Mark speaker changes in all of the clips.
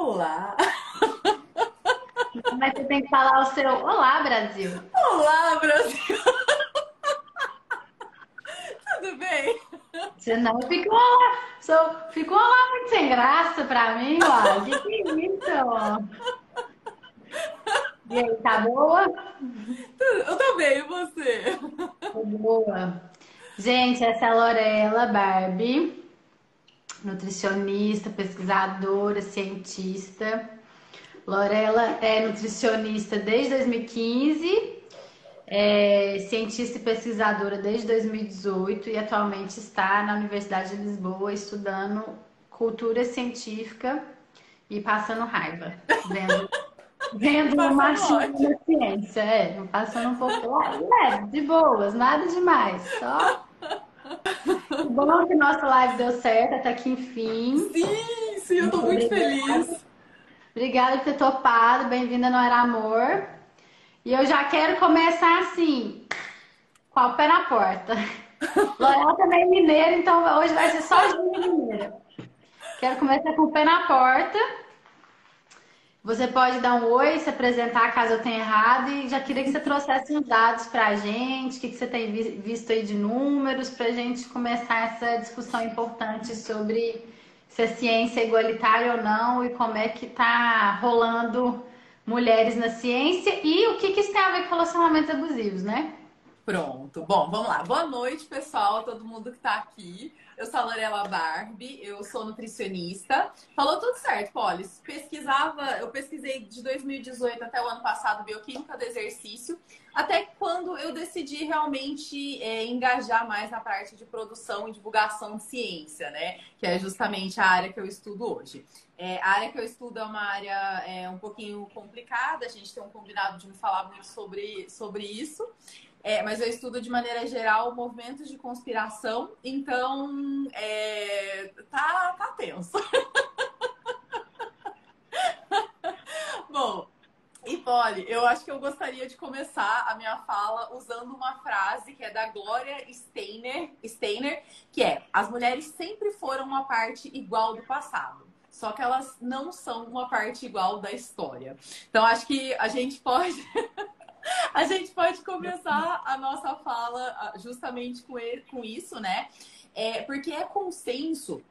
Speaker 1: Olá!
Speaker 2: Mas você tem que falar o seu Olá, Brasil.
Speaker 1: Olá, Brasil! Tudo bem?
Speaker 2: Senão fica um olá, fica um olá muito sem graça pra mim, uai. Que é isso? E aí, tá boa?
Speaker 1: Eu tô bem, e você?
Speaker 2: Tô boa. Gente, essa é a Lorela Barbie, nutricionista, pesquisadora, cientista. Lorela é nutricionista desde 2015, é cientista e pesquisadora desde 2018 e atualmente está na Universidade de Lisboa estudando cultura científica e passando raiva, vendo o
Speaker 1: Passando
Speaker 2: machismo
Speaker 1: ótimo.
Speaker 2: na ciência, passando um pouco lá, de boas, nada demais, só que bom que nossa live deu certo até que enfim.
Speaker 1: Sim, sim, eu tô
Speaker 2: Muito
Speaker 1: muito
Speaker 2: obrigada.
Speaker 1: feliz.
Speaker 2: Obrigada por ter topado, bem-vinda no Era Amor. E eu já quero começar assim, com o pé na porta. Lorela também é mineira, então hoje vai ser só gente mineira. Quero começar com o pé na porta. Você pode dar um oi, se apresentar caso eu tenha errado, e já queria que você trouxesse uns dados para a gente, o que você tem visto aí de números, para a gente começar essa discussão importante sobre se a ciência é igualitária ou não e como é que está rolando mulheres na ciência e o que isso tem a ver com relacionamentos abusivos, né?
Speaker 1: Pronto. Bom, vamos lá. Boa noite, pessoal, todo mundo que tá aqui. Eu sou a Lorela Barbie, eu sou nutricionista. Falou tudo certo, Polis. Eu pesquisei de 2018 até o ano passado bioquímica do exercício, até quando eu decidi realmente engajar mais na parte de produção e divulgação de ciência, né? Que é justamente a área que eu estudo hoje. A área que eu estudo é uma área um pouquinho complicada, a gente tem um combinado de não falar muito sobre isso. Mas eu estudo de maneira geral movimentos de conspiração, então tá tenso. Bom, e Polly, eu acho que eu gostaria de começar a minha fala usando uma frase que é da Gloria Steiner, que é: as mulheres sempre foram uma parte igual do passado. Só que elas não são uma parte igual da história. Então, acho que a gente pode começar a nossa fala justamente com isso, né? Porque é consenso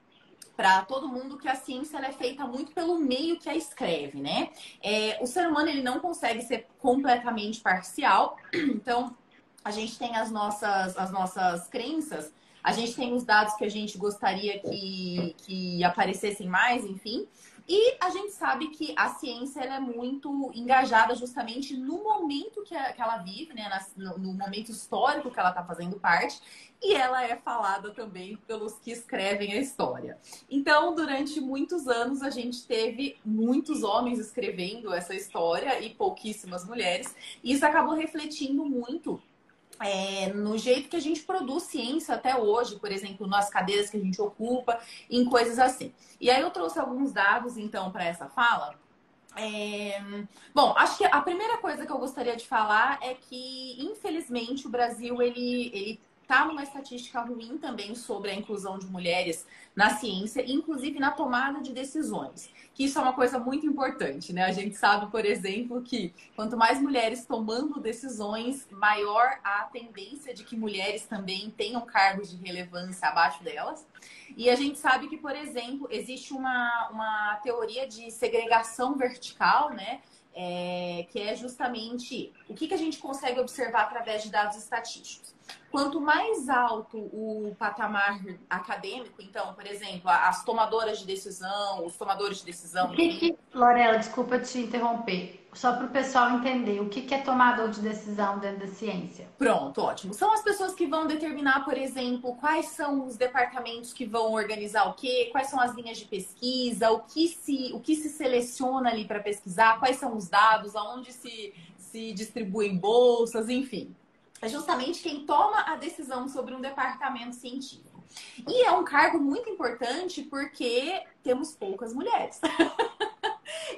Speaker 1: para todo mundo que a ciência ela é feita muito pelo meio que a escreve, né? O ser humano ele não consegue ser completamente parcial, então a gente tem as nossas crenças, a gente tem os dados que a gente gostaria que aparecessem mais, enfim. E a gente sabe que a ciência ela é muito engajada justamente no momento que ela vive, né? No momento histórico que ela está fazendo parte. E ela é falada também pelos que escrevem a história. Então, durante muitos anos, a gente teve muitos homens escrevendo essa história e pouquíssimas mulheres. E isso acabou refletindo muito no jeito que a gente produz ciência até hoje, por exemplo, nas cadeiras que a gente ocupa, em coisas assim. E aí eu trouxe alguns dados, então, para essa fala. Bom, acho que a primeira coisa que eu gostaria de falar é que, infelizmente, o Brasil, ele tá numa estatística ruim também sobre a inclusão de mulheres na ciência, inclusive na tomada de decisões. Que isso é uma coisa muito importante, né? A gente sabe, por exemplo, que quanto mais mulheres tomando decisões, maior a tendência de que mulheres também tenham cargos de relevância abaixo delas. E a gente sabe que, por exemplo, existe uma teoria de segregação vertical, né? Que é justamente o que a gente consegue observar através de dados estatísticos. Quanto mais alto o patamar acadêmico, então, por exemplo, as tomadoras de decisão, os tomadores de decisão, enfim.
Speaker 2: Lorela, desculpa te interromper, só para o pessoal entender, o que é tomador de decisão dentro da ciência?
Speaker 1: Pronto, ótimo. São as pessoas que vão determinar, por exemplo, quais são os departamentos que vão organizar o quê, quais são as linhas de pesquisa, o que se seleciona ali para pesquisar, quais são os dados, aonde se distribuem bolsas, enfim. É justamente quem toma a decisão sobre um departamento científico. E é um cargo muito importante porque temos poucas mulheres.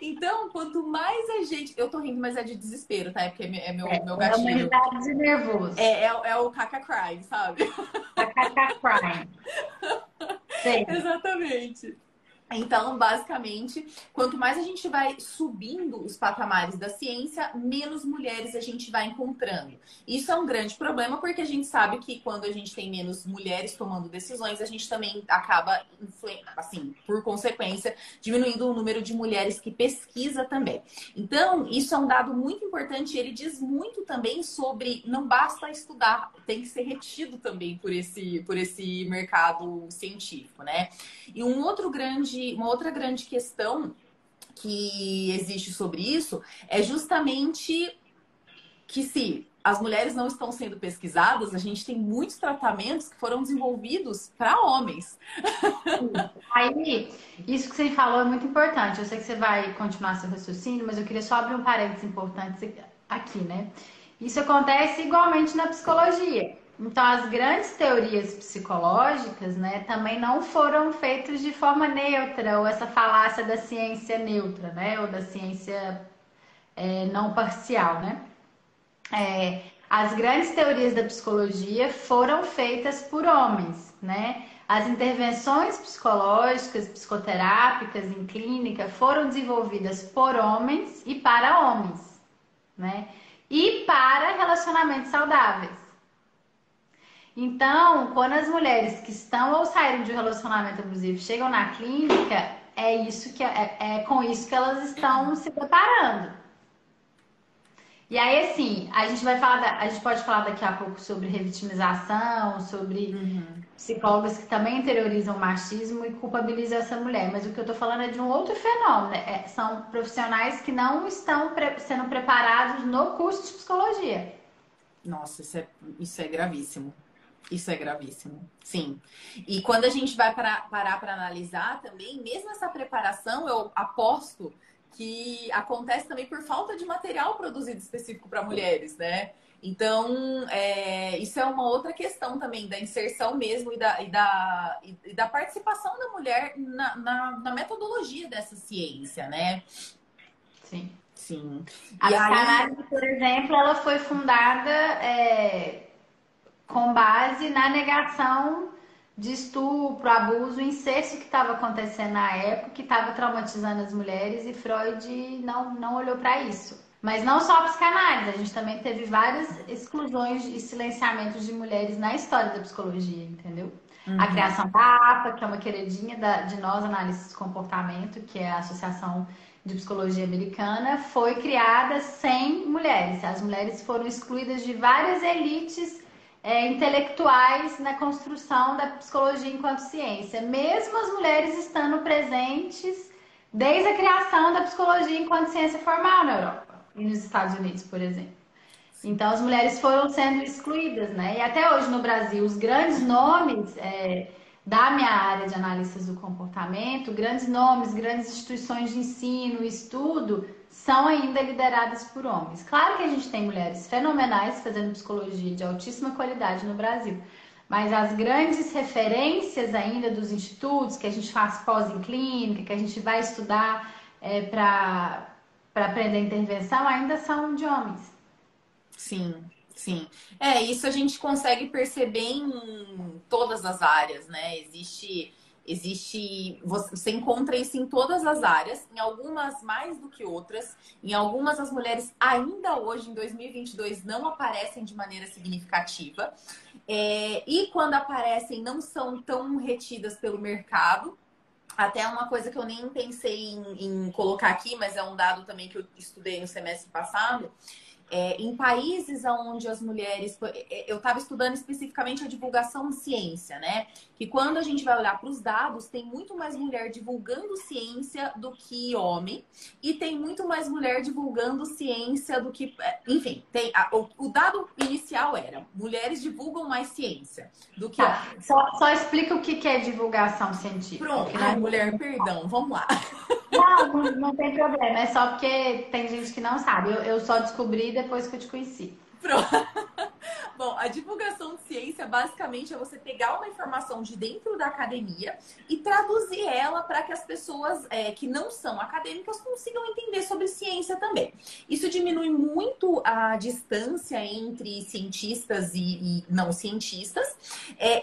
Speaker 1: Então, quanto mais a gente... Eu tô rindo, mas é de desespero, tá? É porque é meu
Speaker 2: É uma
Speaker 1: gatilho.
Speaker 2: idade de nervoso.
Speaker 1: É o caca crying, sabe?
Speaker 2: A Cacá Crime. Sei.
Speaker 1: Exatamente. Então, basicamente, quanto mais a gente vai subindo os patamares da ciência, menos mulheres a gente vai encontrando. Isso é um grande problema, porque a gente sabe que quando a gente tem menos mulheres tomando decisões, a gente também acaba, assim, por consequência, diminuindo o número de mulheres que pesquisa também. Então, isso é um dado muito importante. Ele diz muito também sobre não basta estudar, tem que ser retido também por esse mercado científico, né? E uma outra grande questão que existe sobre isso é justamente que se as mulheres não estão sendo pesquisadas, a gente tem muitos tratamentos que foram desenvolvidos para homens.
Speaker 2: Aí, isso que você falou é muito importante. Eu sei que você vai continuar seu raciocínio, mas eu queria só abrir um parênteses importante aqui, né? Isso acontece igualmente na psicologia. Então, as grandes teorias psicológicas, né, também não foram feitas de forma neutra, ou essa falácia da ciência neutra, né, ou da ciência não parcial, né? As grandes teorias da psicologia foram feitas por homens, né? As intervenções psicológicas, psicoterápicas em clínica foram desenvolvidas por homens e para homens, né? E para relacionamentos saudáveis. Então, quando as mulheres que estão ou saíram de um relacionamento abusivo chegam na clínica, é com isso que elas estão se preparando. E aí, assim, a gente pode falar daqui a pouco sobre revitimização, sobre psicólogas que também interiorizam o machismo e culpabilizam essa mulher. Mas o que eu tô falando é de um outro fenômeno, né? São profissionais que não estão sendo preparados no curso de psicologia.
Speaker 1: Nossa, isso é gravíssimo. Isso é gravíssimo, sim. E quando a gente vai parar para analisar também, mesmo essa preparação, eu aposto que acontece também por falta de material produzido específico para mulheres, né? Então, isso é uma outra questão também da inserção mesmo e da participação da mulher na metodologia dessa ciência, né?
Speaker 2: Sim.
Speaker 1: Sim.
Speaker 2: A psicanálise, por exemplo, ela foi fundada com base na negação de estupro, abuso, incesto que estava acontecendo na época, que estava traumatizando as mulheres, e Freud não olhou para isso. Mas não só a psicanálise, a gente também teve várias exclusões e silenciamentos de mulheres na história da psicologia, entendeu? A criação da APA, que é uma queridinha de nós, analistas de comportamento, que é a Associação de Psicologia Americana, foi criada sem mulheres. As mulheres foram excluídas de várias elites intelectuais na construção da psicologia enquanto ciência, mesmo as mulheres estando presentes desde a criação da psicologia enquanto ciência formal na Europa e nos Estados Unidos, por exemplo. Então, as mulheres foram sendo excluídas, né? E até hoje no Brasil, os grandes nomes da minha área de analistas do comportamento, grandes nomes, grandes instituições de ensino, estudo, são ainda lideradas por homens. Claro que a gente tem mulheres fenomenais fazendo psicologia de altíssima qualidade no Brasil, mas as grandes referências ainda dos institutos, que a gente faz pós em clínica, que a gente vai estudar para aprender intervenção, ainda são de homens.
Speaker 1: Sim, sim. Isso a gente consegue perceber em todas as áreas, né? Você encontra isso em todas as áreas, em algumas mais do que outras. Em algumas, as mulheres ainda hoje, em 2022, não aparecem de maneira significativa. E quando aparecem, não são tão retidas pelo mercado. Até uma coisa que eu nem pensei em colocar aqui, mas é um dado também que eu estudei no semestre passado. Em países onde as mulheres... Eu estava estudando especificamente a divulgação de ciência, né? Que quando a gente vai olhar para os dados, tem muito mais mulher divulgando ciência do que homem. E tem muito mais mulher divulgando ciência do que... Enfim, o dado inicial era: mulheres divulgam mais ciência do que homens.
Speaker 2: Só explica o que é divulgação científica.
Speaker 1: Pronto. Ai, mulher, perdão. Vamos lá.
Speaker 2: Não tem problema. É só porque tem gente que não sabe. Eu só descobri depois que eu te conheci.
Speaker 1: Pronto. Bom, a divulgação de ciência basicamente é você pegar uma informação de dentro da academia e traduzir ela para que as pessoas que não são acadêmicas consigam entender sobre ciência também. Isso diminui muito a distância entre cientistas e não cientistas,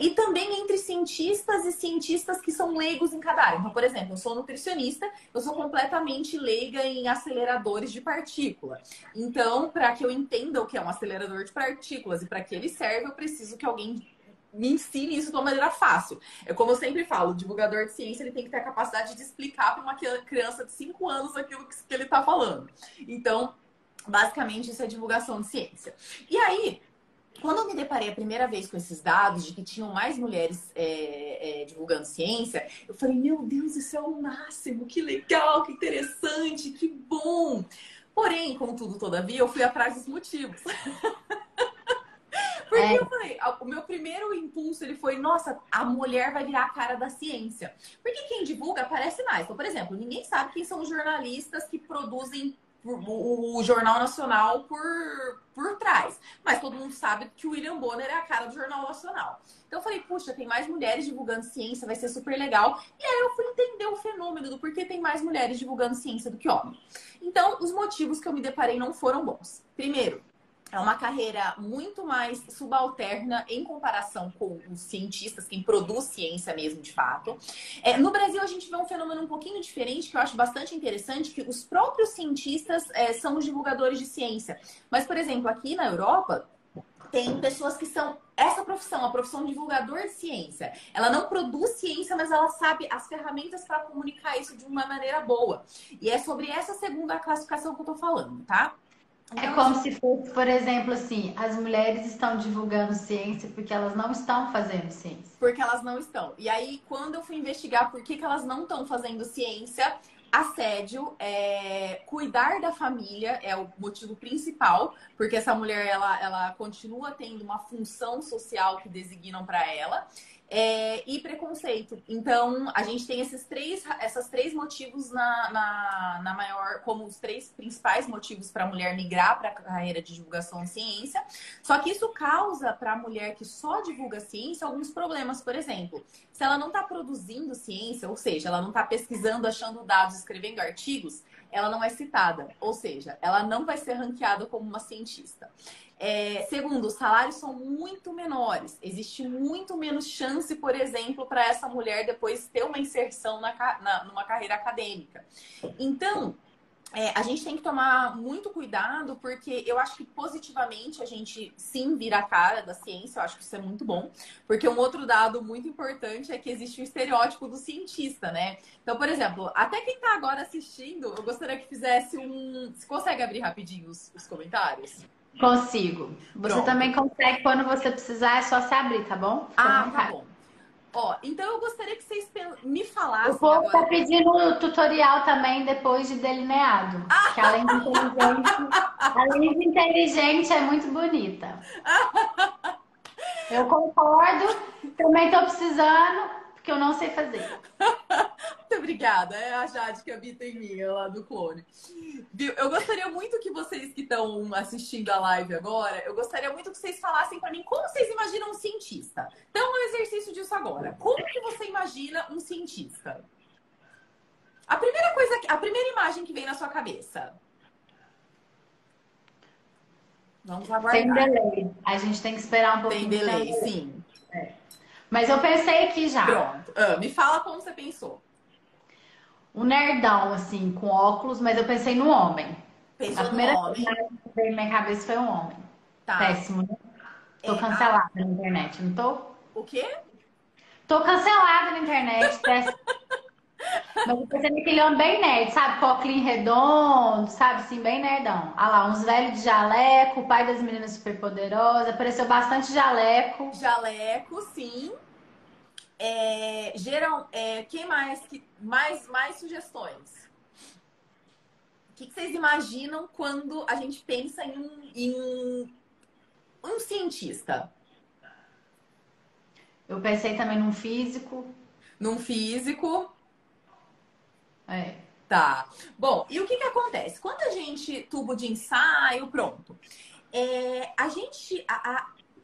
Speaker 1: e também entre cientistas e cientistas que são leigos em cada área. Então, por exemplo, eu sou nutricionista, eu sou completamente leiga em aceleradores de partícula. Então, para que eu entenda o que é um acelerador de partículas e para que ele serve, eu preciso que alguém me ensine isso de uma maneira fácil. É como eu sempre falo, o divulgador de ciência ele tem que ter a capacidade de explicar para uma criança de 5 anos aquilo que ele está falando. Então, basicamente, isso é divulgação de ciência. E aí, quando eu me deparei a primeira vez com esses dados de que tinham mais mulheres divulgando ciência, eu falei, meu Deus, isso é o máximo, que legal, que interessante, que bom. Porém, contudo, todavia, eu fui atrás dos motivos. Porque eu falei, o meu primeiro impulso ele foi, nossa, a mulher vai virar a cara da ciência. Porque quem divulga aparece mais. Então, por exemplo, ninguém sabe quem são os jornalistas que produzem o Jornal Nacional por trás. Mas todo mundo sabe que o William Bonner é a cara do Jornal Nacional. Então eu falei, puxa, tem mais mulheres divulgando ciência, vai ser super legal. E aí eu fui entender o fenômeno do porquê tem mais mulheres divulgando ciência do que homens. Então, os motivos que eu me deparei não foram bons. Primeiro, é uma carreira muito mais subalterna em comparação com os cientistas, quem produz ciência mesmo, de fato. No Brasil, a gente vê um fenômeno um pouquinho diferente, que eu acho bastante interessante, que os próprios cientistas são os divulgadores de ciência. Mas, por exemplo, aqui na Europa, tem pessoas que são essa profissão, a profissão de divulgador de ciência. Ela não produz ciência, mas ela sabe as ferramentas para comunicar isso de uma maneira boa. E é sobre essa segunda classificação que eu tô falando, tá?
Speaker 2: É como se fosse, por exemplo, assim, as mulheres estão divulgando ciência porque elas não estão fazendo ciência.
Speaker 1: Porque elas não estão. E aí, quando eu fui investigar por que elas não estão fazendo ciência, assédio, cuidar da família é o motivo principal, porque essa mulher ela continua tendo uma função social que designam para ela. E preconceito. Então, a gente tem esses três motivos na maior, como os três principais motivos para a mulher migrar para a carreira de divulgação de ciência. Só que isso causa para a mulher que só divulga ciência alguns problemas. Por exemplo, se ela não está produzindo ciência, ou seja, ela não está pesquisando, achando dados, escrevendo artigos, ela não é citada. Ou seja, ela não vai ser ranqueada como uma cientista. Segundo, os salários são muito menores. Existe muito menos chance, por exemplo, para essa mulher depois ter uma inserção numa carreira acadêmica. Então, a gente tem que tomar muito cuidado, porque eu acho que positivamente a gente sim vira a cara da ciência, eu acho que isso é muito bom. Porque um outro dado muito importante é que existe o estereótipo do cientista, né? Então, por exemplo, até quem está agora assistindo, eu gostaria que fizesse Você consegue abrir rapidinho os comentários?
Speaker 2: Consigo. Você
Speaker 1: Pronto.
Speaker 2: também consegue, quando você precisar, é só se abrir, tá bom?
Speaker 1: Tá bom. Ó, então eu gostaria que vocês me falassem
Speaker 2: o povo
Speaker 1: agora.
Speaker 2: tá pedindo o tutorial também depois de delineado. Que além de inteligente, é muito bonita. Eu concordo, também tô precisando, porque eu não sei fazer.
Speaker 1: Muito obrigada. É a Jade que habita em mim, lá do clone. Viu? Eu gostaria muito que vocês que estão assistindo a live agora, eu gostaria muito que vocês falassem para mim como vocês imaginam um cientista. Então, um exercício disso agora. Como que você imagina um cientista? A primeira imagem que vem na sua cabeça. Vamos aguardar.
Speaker 2: Tem delay. A gente tem que esperar um pouquinho.
Speaker 1: Tem delay, sim.
Speaker 2: Mas eu pensei aqui já.
Speaker 1: Pronto. Me fala como você pensou.
Speaker 2: Um nerdão, assim, com óculos, mas eu pensei no homem.
Speaker 1: Pensou
Speaker 2: A primeira
Speaker 1: no homem.
Speaker 2: coisa que veio na minha cabeça foi um homem.
Speaker 1: Tá.
Speaker 2: Péssimo, né? Tô cancelada na internet, não tô?
Speaker 1: O quê?
Speaker 2: Tô cancelada na internet, péssimo. Mas eu pensei naquele homem bem nerd, sabe? Com óculos redondo, sabe? Assim, bem nerdão. Ah lá, uns velhos de jaleco, o pai das meninas superpoderosas. Apareceu bastante jaleco.
Speaker 1: Jaleco, sim. Quem mais sugestões? O que vocês imaginam quando a gente pensa em um cientista?
Speaker 2: Eu pensei também num físico.
Speaker 1: Num físico.
Speaker 2: É.
Speaker 1: Tá. Bom, e o que acontece? Quando a gente tubo de ensaio, pronto.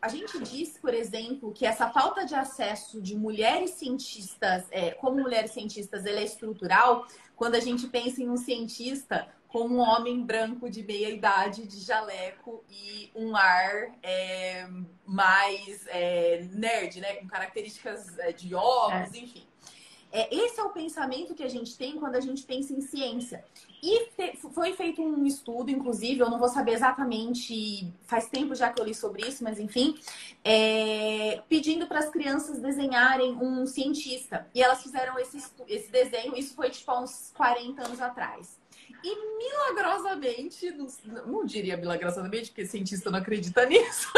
Speaker 1: a gente diz, por exemplo, que essa falta de acesso de mulheres cientistas, como mulheres cientistas, ela é estrutural quando a gente pensa em um cientista como um homem branco de meia idade, de jaleco e um ar mais nerd, né? Com características de óculos, enfim. Esse é o pensamento que a gente tem quando a gente pensa em ciência. E foi feito um estudo, inclusive, eu não vou saber exatamente, faz tempo já que eu li sobre isso, mas enfim, pedindo para as crianças desenharem um cientista. E elas fizeram esse desenho, isso foi tipo há uns 40 anos atrás. E milagrosamente, não diria milagrosamente, porque cientista não acredita nisso,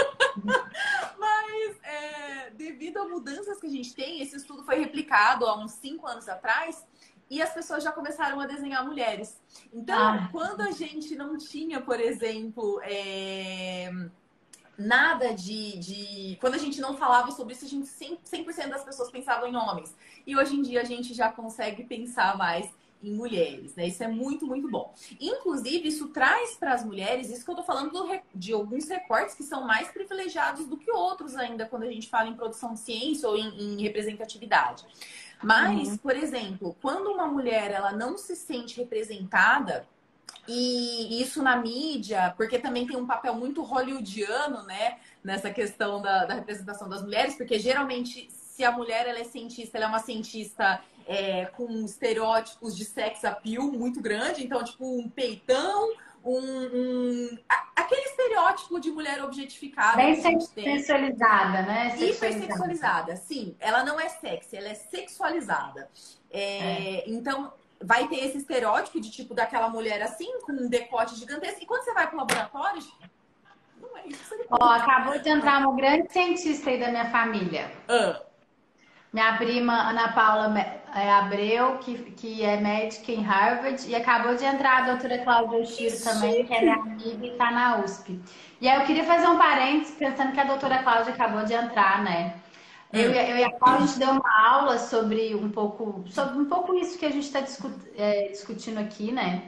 Speaker 1: mas devido a mudanças que a gente tem, esse estudo foi replicado há uns 5 anos atrás e as pessoas já começaram a desenhar mulheres. Então, quando a gente não tinha, por exemplo, nada Quando a gente não falava sobre isso, a gente 100% das pessoas pensavam em homens. E hoje em dia a gente já consegue pensar mais em mulheres, né? Isso é muito, muito bom. Inclusive, isso traz para as mulheres, isso que eu tô falando de alguns recortes que são mais privilegiados do que outros ainda, quando a gente fala em produção de ciência ou em representatividade. Mas, por exemplo, quando uma mulher ela não se sente representada, e isso na mídia, porque também tem um papel muito hollywoodiano, né? Nessa questão da representação das mulheres, porque geralmente, se a mulher ela é cientista, ela é uma cientista com estereótipos de sex appeal muito grande, então, tipo, um peitão, aquele estereótipo de mulher objetificada
Speaker 2: Bem
Speaker 1: que a gente tem.
Speaker 2: sensualizada, né?
Speaker 1: Hipersexualizada, sim. Ela não é sexy, ela é sexualizada. Então, vai ter esse estereótipo de tipo daquela mulher assim, com um decote gigantesco. E quando você vai pro laboratório, não é isso.
Speaker 2: Acabou de entrar uma grande cientista aí da minha família. Minha prima Ana Paula Abreu, que é médica em Harvard, e acabou de entrar a doutora Cláudia Oshiro também, que é minha amiga e está na USP. E aí eu queria fazer um parênteses, pensando que a doutora Cláudia acabou de entrar, né? Eu e a Cláudia, a gente deu uma aula sobre um pouco isso que a gente está discutindo aqui, né?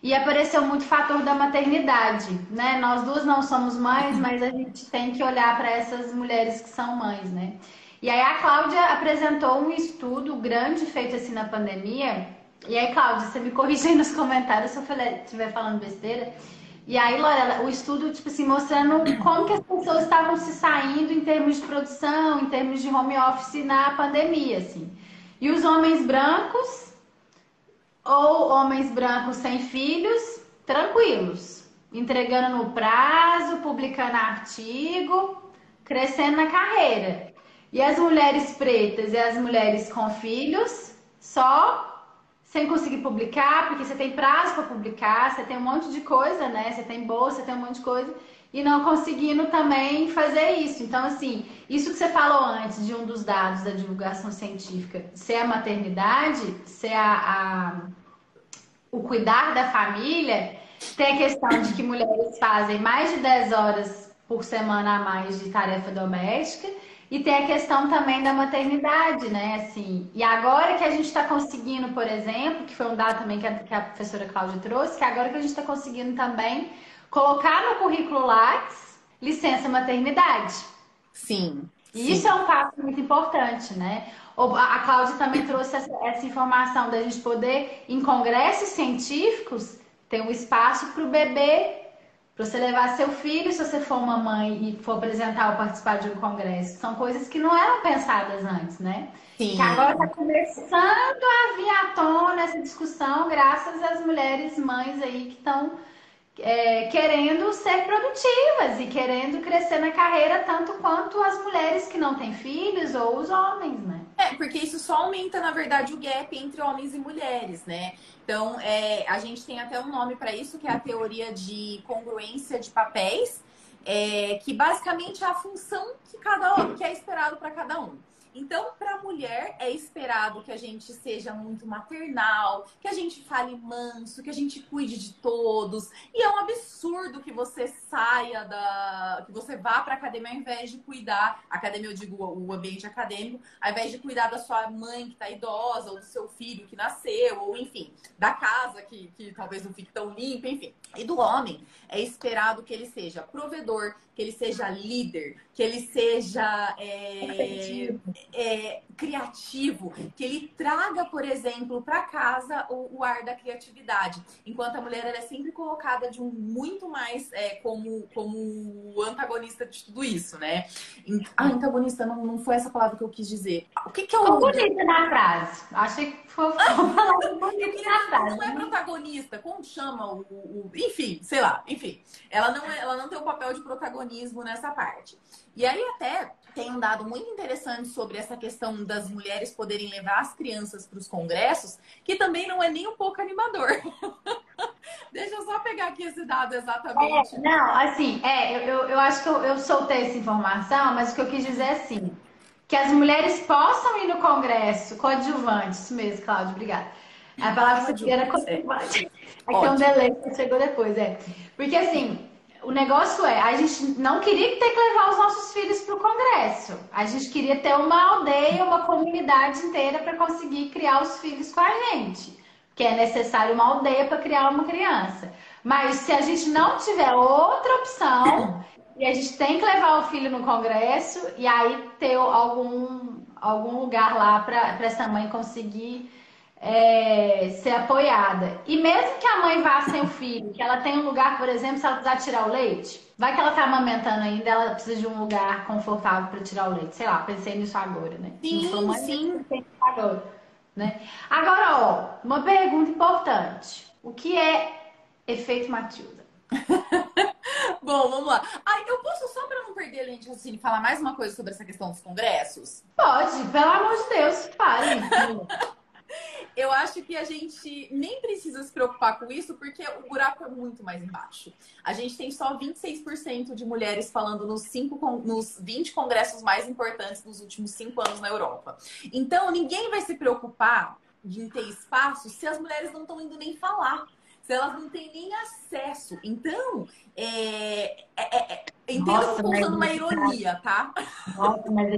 Speaker 2: E apareceu muito o fator da maternidade, né? Nós duas não somos mães, mas a gente tem que olhar para essas mulheres que são mães, né? E aí a Cláudia apresentou um estudo grande feito assim na pandemia. E aí, Cláudia, você me corrige aí nos comentários se eu estiver falando besteira. E aí, Lorela, o estudo, tipo assim, mostrando como que as pessoas estavam se saindo em termos de produção, em termos de home office na pandemia, assim. E os homens brancos, ou homens brancos sem filhos, tranquilos, entregando no prazo, publicando artigo, crescendo na carreira. E as mulheres pretas e as mulheres com filhos, só sem conseguir publicar, porque você tem prazo para publicar, você tem um monte de coisa, né? Você tem bolsa, você tem um monte de coisa, e não conseguindo também fazer isso. Então, assim, isso que você falou antes de um dos dados da divulgação científica, ser a maternidade, ser o cuidar da família, tem a questão de que mulheres fazem mais de 10 horas por semana a mais de tarefa doméstica. E tem a questão também da maternidade, né? Assim, e agora que a gente está conseguindo, por exemplo, que foi um dado também que a professora Cláudia trouxe, que agora que a gente está conseguindo também colocar no currículo Lattes licença maternidade.
Speaker 1: Sim.
Speaker 2: E isso é um passo muito importante, né? A Cláudia também trouxe essa informação da gente poder, em congressos científicos, ter um espaço para o bebê. Para você levar seu filho, se você for uma mãe e for apresentar ou participar de um congresso. São coisas que não eram pensadas antes, né?
Speaker 1: Sim.
Speaker 2: Que agora está começando a vir à tona essa discussão, graças às mulheres mães aí que estão querendo ser produtivas e querendo crescer na carreira tanto quanto as mulheres que não têm filhos ou os homens, né?
Speaker 1: Porque isso só aumenta, na verdade, o gap entre homens e mulheres, né? Então, a gente tem até um nome para isso, que é a teoria de congruência de papéis, que basicamente é a função que é esperado para cada um. Então, para a mulher, é esperado que a gente seja muito maternal, que a gente fale manso, que a gente cuide de todos. E é um absurdo que você saia que você vá para a academia ao invés de cuidar, academia eu digo o ambiente acadêmico, ao invés de cuidar da sua mãe que está idosa, ou do seu filho que nasceu, ou enfim, da casa que talvez não fique tão limpa, enfim. E do homem, é esperado que ele seja provedor, que ele seja líder, que ele seja criativo, que ele traga, por exemplo, para casa o ar da criatividade. Enquanto a mulher ela é sempre colocada de muito mais como antagonista de tudo isso, né? Antagonista não foi essa palavra que eu quis dizer. O que é o...
Speaker 2: Ficou bonita na frase. Achei que foi uma palavra bonita na frase.
Speaker 1: Não é protagonista, como chama enfim, sei lá, enfim. Ela não tem o papel de protagonismo nessa parte. E aí até tem um dado muito interessante sobre essa questão das mulheres poderem levar as crianças para os congressos, que também não é nem um pouco animador. Deixa eu só pegar aqui esse dado exatamente.
Speaker 2: Não, assim, eu acho que eu soltei essa informação, mas o que eu quis dizer é assim, que as mulheres possam ir no congresso coadjuvante, isso mesmo, Cláudia, obrigada. A palavra que você queria era coadjuvante. Aqui é um delay que chegou depois, Porque assim, o negócio a gente não queria ter que levar os nossos filhos para o congresso. A gente queria ter uma aldeia, uma comunidade inteira para conseguir criar os filhos com a gente. Que é necessário uma aldeia para criar uma criança. Mas se a gente não tiver outra opção, e a gente tem que levar o filho no congresso, e aí ter algum lugar lá para essa mãe conseguir ser apoiada. E mesmo que a mãe vá sem o filho, que ela tenha um lugar, por exemplo, se ela precisar tirar o leite, vai que ela tá amamentando ainda, ela precisa de um lugar confortável para tirar o leite. Sei lá, pensei nisso agora, né?
Speaker 1: Sim, sim.
Speaker 2: Agora. Né? Agora, ó, uma pergunta importante. O que é efeito Matilda?
Speaker 1: Bom, vamos lá. Eu posso, só para não perder a linha de raciocínio, falar mais uma coisa sobre essa questão dos congressos?
Speaker 2: Pode, pelo amor de Deus, fale.
Speaker 1: Eu acho que a gente nem precisa se preocupar com isso, porque o buraco é muito mais embaixo. A gente tem só 26% de mulheres falando nos 20 congressos mais importantes dos últimos 5 anos na Europa. Então, ninguém vai se preocupar em ter espaço se as mulheres não estão indo nem falar. Se elas não têm nem acesso. Então, entendo que eu estou usando uma ironia, tá?
Speaker 2: Nossa, mas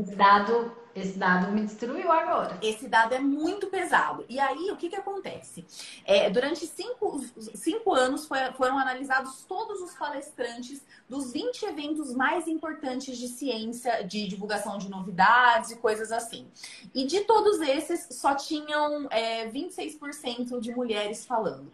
Speaker 2: esse dado me destruiu agora.
Speaker 1: Esse dado é muito pesado. E aí, o que acontece? Durante 5 anos foram analisados todos os palestrantes dos 20 eventos mais importantes de ciência, de divulgação de novidades e coisas assim. E de todos esses, só tinham 26% de mulheres falando.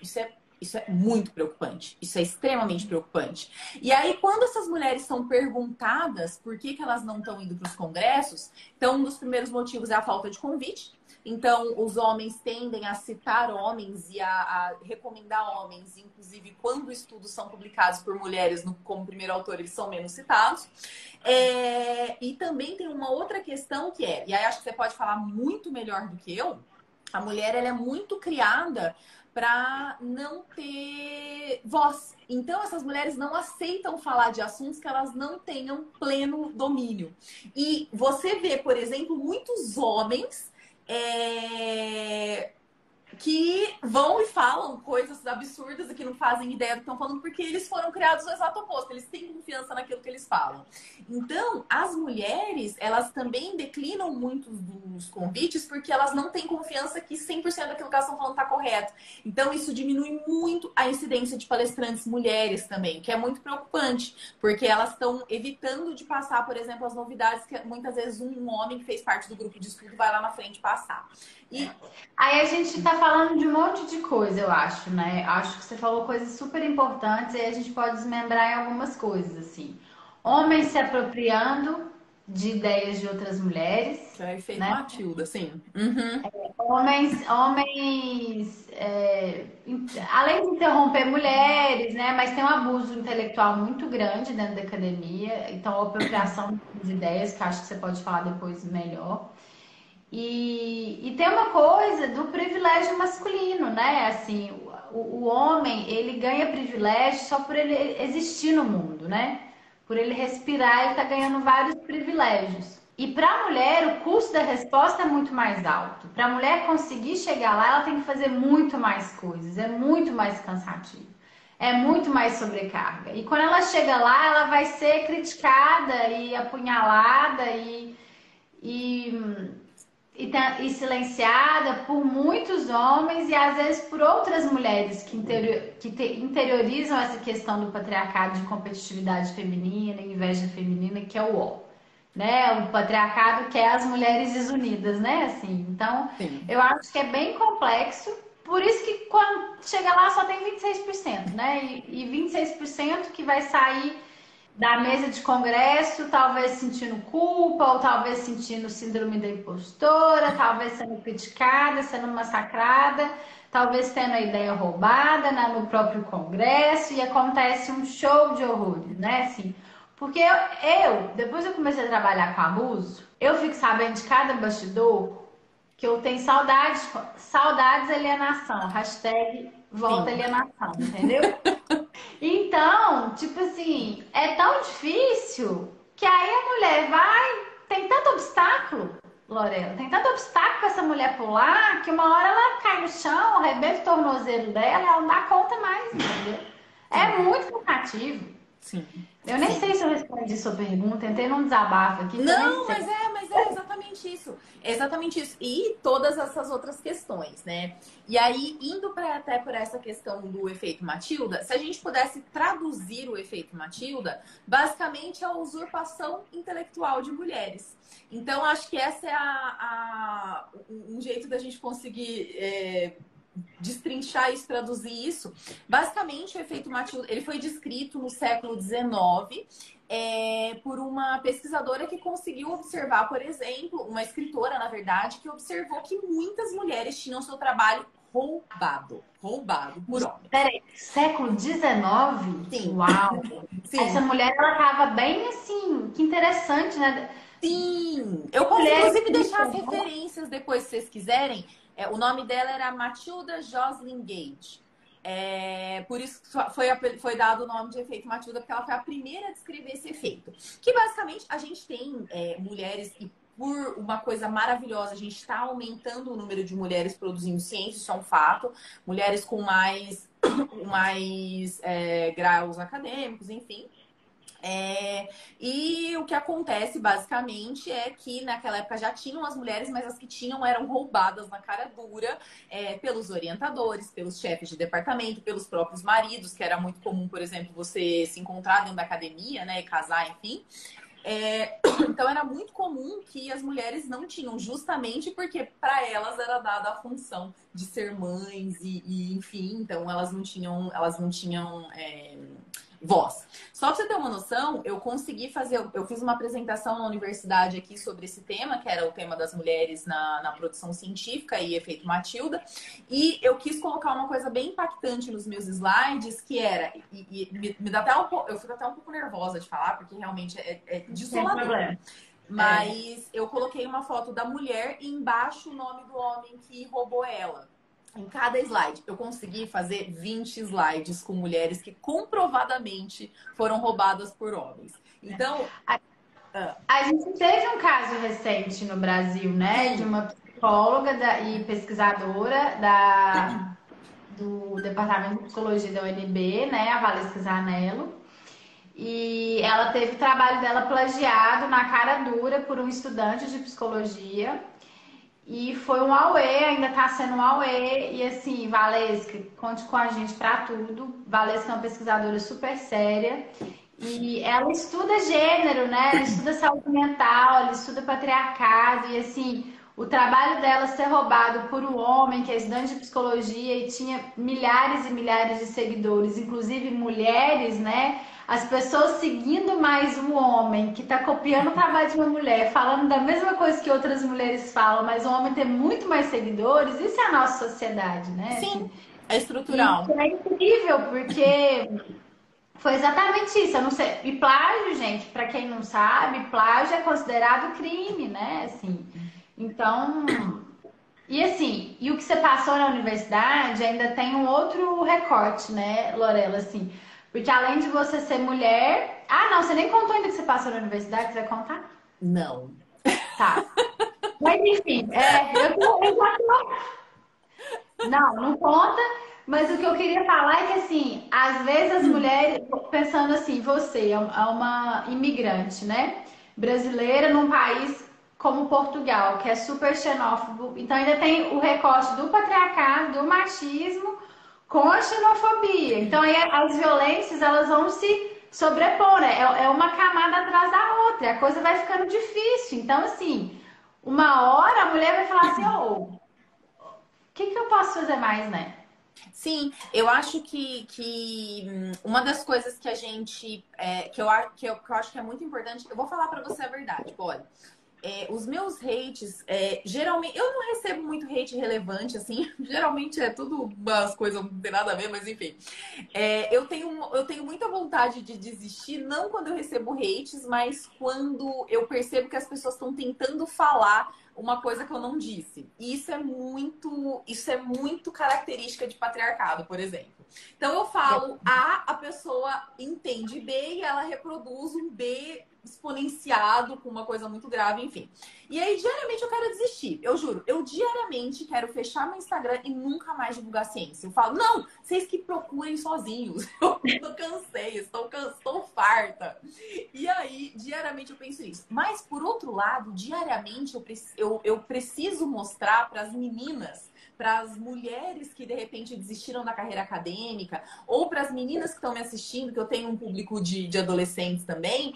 Speaker 1: Isso é muito preocupante. Isso é extremamente preocupante. E aí, quando essas mulheres são perguntadas por que elas não estão indo para os congressos, então um dos primeiros motivos é a falta de convite. Então, os homens tendem a citar homens e a recomendar homens, inclusive quando estudos são publicados por mulheres como primeiro autor, eles são menos citados. E também tem uma outra questão que e aí acho que você pode falar muito melhor do que eu, a mulher ela é muito criada para não ter voz. Então, essas mulheres não aceitam falar de assuntos que elas não tenham pleno domínio. E você vê, por exemplo, muitos homens que vão e falam coisas absurdas e que não fazem ideia do que estão falando, porque eles foram criados no exato oposto, eles têm confiança naquilo que eles falam. Então, as mulheres, elas também declinam muito dos convites porque elas não têm confiança que 100% daquilo que elas estão falando está correto. Então, isso diminui muito a incidência de palestrantes mulheres também, que é muito preocupante, porque elas estão evitando de passar, por exemplo, as novidades que muitas vezes um homem que fez parte do grupo de estudo vai lá na frente passar.
Speaker 2: Aí a gente tá falando de um monte de coisa, eu acho, né? Acho que você falou coisas super importantes e a gente pode desmembrar em algumas coisas, assim. Homens se apropriando de ideias de outras mulheres.
Speaker 1: Que é o efeito
Speaker 2: né?
Speaker 1: Matilda, sim. Uhum.
Speaker 2: Homens, além de interromper mulheres, né? Mas tem um abuso intelectual muito grande dentro da academia. Então, a apropriação de ideias, que acho que você pode falar depois melhor. E tem uma coisa do privilégio masculino, né? Assim, o homem, ele ganha privilégio só por ele existir no mundo, né? Por ele respirar, ele tá ganhando vários privilégios. E para a mulher, o custo da resposta é muito mais alto. Para a mulher conseguir chegar lá, ela tem que fazer muito mais coisas, é muito mais cansativo, é muito mais sobrecarga. E quando ela chega lá, ela vai ser criticada e apunhalada e, e silenciada por muitos homens e às vezes por outras mulheres que interiorizam essa questão do patriarcado de competitividade feminina, inveja feminina, que é o ó, né? O patriarcado quer as mulheres desunidas, né? Assim, então,
Speaker 1: Sim.
Speaker 2: eu acho que é bem complexo. Por isso que quando chega lá só tem 26%, né? E 26% que vai sair da mesa de congresso, talvez sentindo culpa, ou talvez sentindo síndrome da impostora, talvez sendo criticada, sendo massacrada, talvez tendo a ideia roubada no próprio congresso, e acontece um show de horrores, né? Assim, porque depois que eu comecei a trabalhar com abuso, eu fico sabendo de cada bastidor que eu tenho saudades, saudades alienação, hashtag volta
Speaker 1: Sim.
Speaker 2: alienação, entendeu? Então, tipo assim, é tão difícil que aí a mulher vai. Tem tanto obstáculo, Lorena, tem tanto obstáculo pra essa mulher pular que uma hora ela cai no chão, arrebenta o tornozelo dela, ela não dá conta mais, entendeu? É
Speaker 1: Sim.
Speaker 2: muito cansativo.
Speaker 1: Sim.
Speaker 2: Eu nem sei
Speaker 1: Sim.
Speaker 2: se eu respondi sua pergunta, entrei num desabafo aqui que eu nem
Speaker 1: Não,
Speaker 2: sei.
Speaker 1: mas é exatamente isso. É exatamente isso. E todas essas outras questões, né? E aí, indo até por essa questão do efeito Matilda, se a gente pudesse traduzir o efeito Matilda, basicamente é a usurpação intelectual de mulheres. Então, acho que essa é um jeito da gente conseguir destrinchar isso, traduzir isso. Basicamente, o efeito Matilda, ele foi descrito no século XIX por uma pesquisadora que conseguiu observar, por exemplo, uma escritora, na verdade, que observou que muitas mulheres tinham seu trabalho roubado por homens.
Speaker 2: Peraí, século XIX?
Speaker 1: Sim,
Speaker 2: Uau! Essa
Speaker 1: sim,
Speaker 2: mulher, ela tava bem assim, que interessante, né?
Speaker 1: sim. Eu posso,
Speaker 2: Mulheres
Speaker 1: inclusive,
Speaker 2: que
Speaker 1: deixar as referências depois, se vocês quiserem. O nome dela era Matilda Joslyn Gage. Por isso foi dado o nome de efeito Matilda, porque ela foi a primeira a descrever esse efeito. Que basicamente a gente tem mulheres, e por uma coisa maravilhosa, a gente está aumentando o número de mulheres produzindo ciência, isso é um fato. Mulheres com mais graus acadêmicos, enfim. E o que acontece basicamente é que naquela época já tinham as mulheres, mas as que tinham eram roubadas na cara dura pelos orientadores, pelos chefes de departamento, pelos próprios maridos, que era muito comum, por exemplo, você se encontrar dentro da academia, né, e casar, enfim. Então era muito comum que as mulheres não tinham, justamente porque para elas era dada a função de ser mães e enfim, então elas não tinham voz. Só para você ter uma noção, eu fiz uma apresentação na universidade aqui sobre esse tema, que era o tema das mulheres na produção científica e efeito Matilda, e eu quis colocar uma coisa bem impactante nos meus slides, que era, me dá até eu fico até um pouco nervosa de falar, porque realmente é desolador. Mas eu coloquei uma foto da mulher e embaixo o nome do homem que roubou ela. Em cada slide, eu consegui fazer 20 slides com mulheres que comprovadamente foram roubadas por homens. Então,
Speaker 2: A gente teve um caso recente no Brasil, né? De uma psicóloga e pesquisadora do Departamento de Psicologia da UNB, né? A Valesca Zanello. E ela teve o trabalho dela plagiado na cara dura por um estudante de psicologia. E foi um auê, ainda tá sendo um auê. E assim, Valesca, conte com a gente pra tudo. Valesca é uma pesquisadora super séria. E ela estuda gênero, né? Ela estuda saúde mental, ela estuda patriarcado. E assim, o trabalho dela ser roubado por um homem que é estudante de psicologia e tinha milhares e milhares de seguidores, inclusive mulheres, né? As pessoas seguindo mais um homem que está copiando o trabalho de uma mulher, falando da mesma coisa que outras mulheres falam, mas o homem tem muito mais seguidores, isso é a nossa sociedade, né?
Speaker 1: sim,
Speaker 2: Assim,
Speaker 1: é estrutural.
Speaker 2: e é incrível, porque foi exatamente isso. Eu não sei. E plágio, gente, para quem não sabe, plágio é considerado crime, né? Assim, então. E assim, e o que você passou na universidade ainda tem um outro recorte, né, Lorela, assim. Porque além de você ser mulher. Ah, não, você nem contou ainda que você passou na universidade, você vai contar?
Speaker 1: Não.
Speaker 2: Tá. Mas enfim, eu já tô. Não, não conta. Mas o que eu queria falar é que, assim, às vezes as mulheres, pensando assim, você é uma imigrante, né? Brasileira num país como Portugal, que é super xenófobo. Então ainda tem o recorte do patriarcado, do machismo com a xenofobia. Então aí as violências, elas vão se sobrepor, né? É uma camada atrás da outra. E a coisa vai ficando difícil. Então, assim, uma hora a mulher vai falar assim, ô, o que que eu posso fazer mais, né?
Speaker 1: Sim, eu acho uma das coisas que a gente, que eu acho que é muito importante, eu vou falar pra você a verdade, tipo, olha, os meus hates, geralmente, eu não recebo muito hate relevante, assim, geralmente é tudo umas coisas não tem nada a ver, mas enfim. Eu tenho muita vontade de desistir, não quando eu recebo hates, mas quando eu percebo que as pessoas estão tentando falar uma coisa que eu não disse. E isso é muito característica de patriarcado, por exemplo. Então eu falo A, a pessoa entende B e ela reproduz um B exponenciado com uma coisa muito grave, enfim. E aí, diariamente, eu quero desistir. Eu juro, eu diariamente quero fechar meu Instagram e nunca mais divulgar ciência. Eu falo, não, vocês que procurem sozinhos. Eu cansei, estou farta. E aí, diariamente, eu penso isso. Mas, por outro lado, diariamente, eu preciso mostrar para as meninas, para as mulheres que de repente desistiram da carreira acadêmica, ou para as meninas que estão me assistindo, que eu tenho um público de adolescentes também,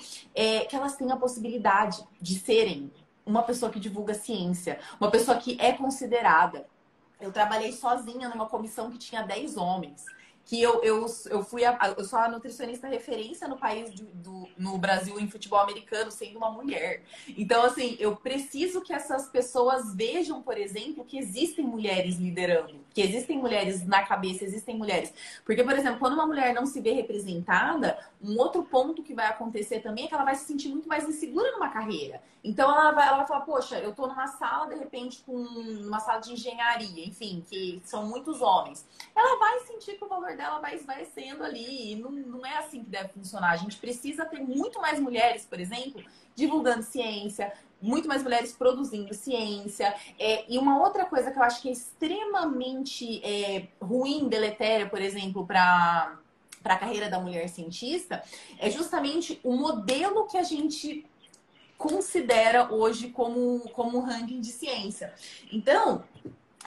Speaker 1: que elas têm a possibilidade de serem uma pessoa que divulga ciência, uma pessoa que é considerada. Eu trabalhei sozinha numa comissão que tinha 10 homens. Que eu sou a nutricionista referência no país no Brasil em futebol americano, sendo uma mulher. Então, assim, eu preciso que essas pessoas vejam, por exemplo, que existem mulheres liderando, que existem mulheres na cabeça, existem mulheres. Porque, por exemplo, quando uma mulher não se vê representada, um outro ponto que vai acontecer também é que ela vai se sentir muito mais insegura numa carreira. Então ela vai falar, poxa, eu tô numa sala, de repente, com uma sala de engenharia, enfim, que são muitos homens. Ela vai sentir que o valor dela vai esvaecendo ali. E não é assim que deve funcionar. A gente precisa ter muito mais mulheres, por exemplo, divulgando ciência, muito mais mulheres produzindo ciência. E uma outra coisa que eu acho que é extremamente ruim, deletéria, por exemplo, para a carreira da mulher cientista, é justamente o modelo que a gente considera hoje como ranking de ciência. Então,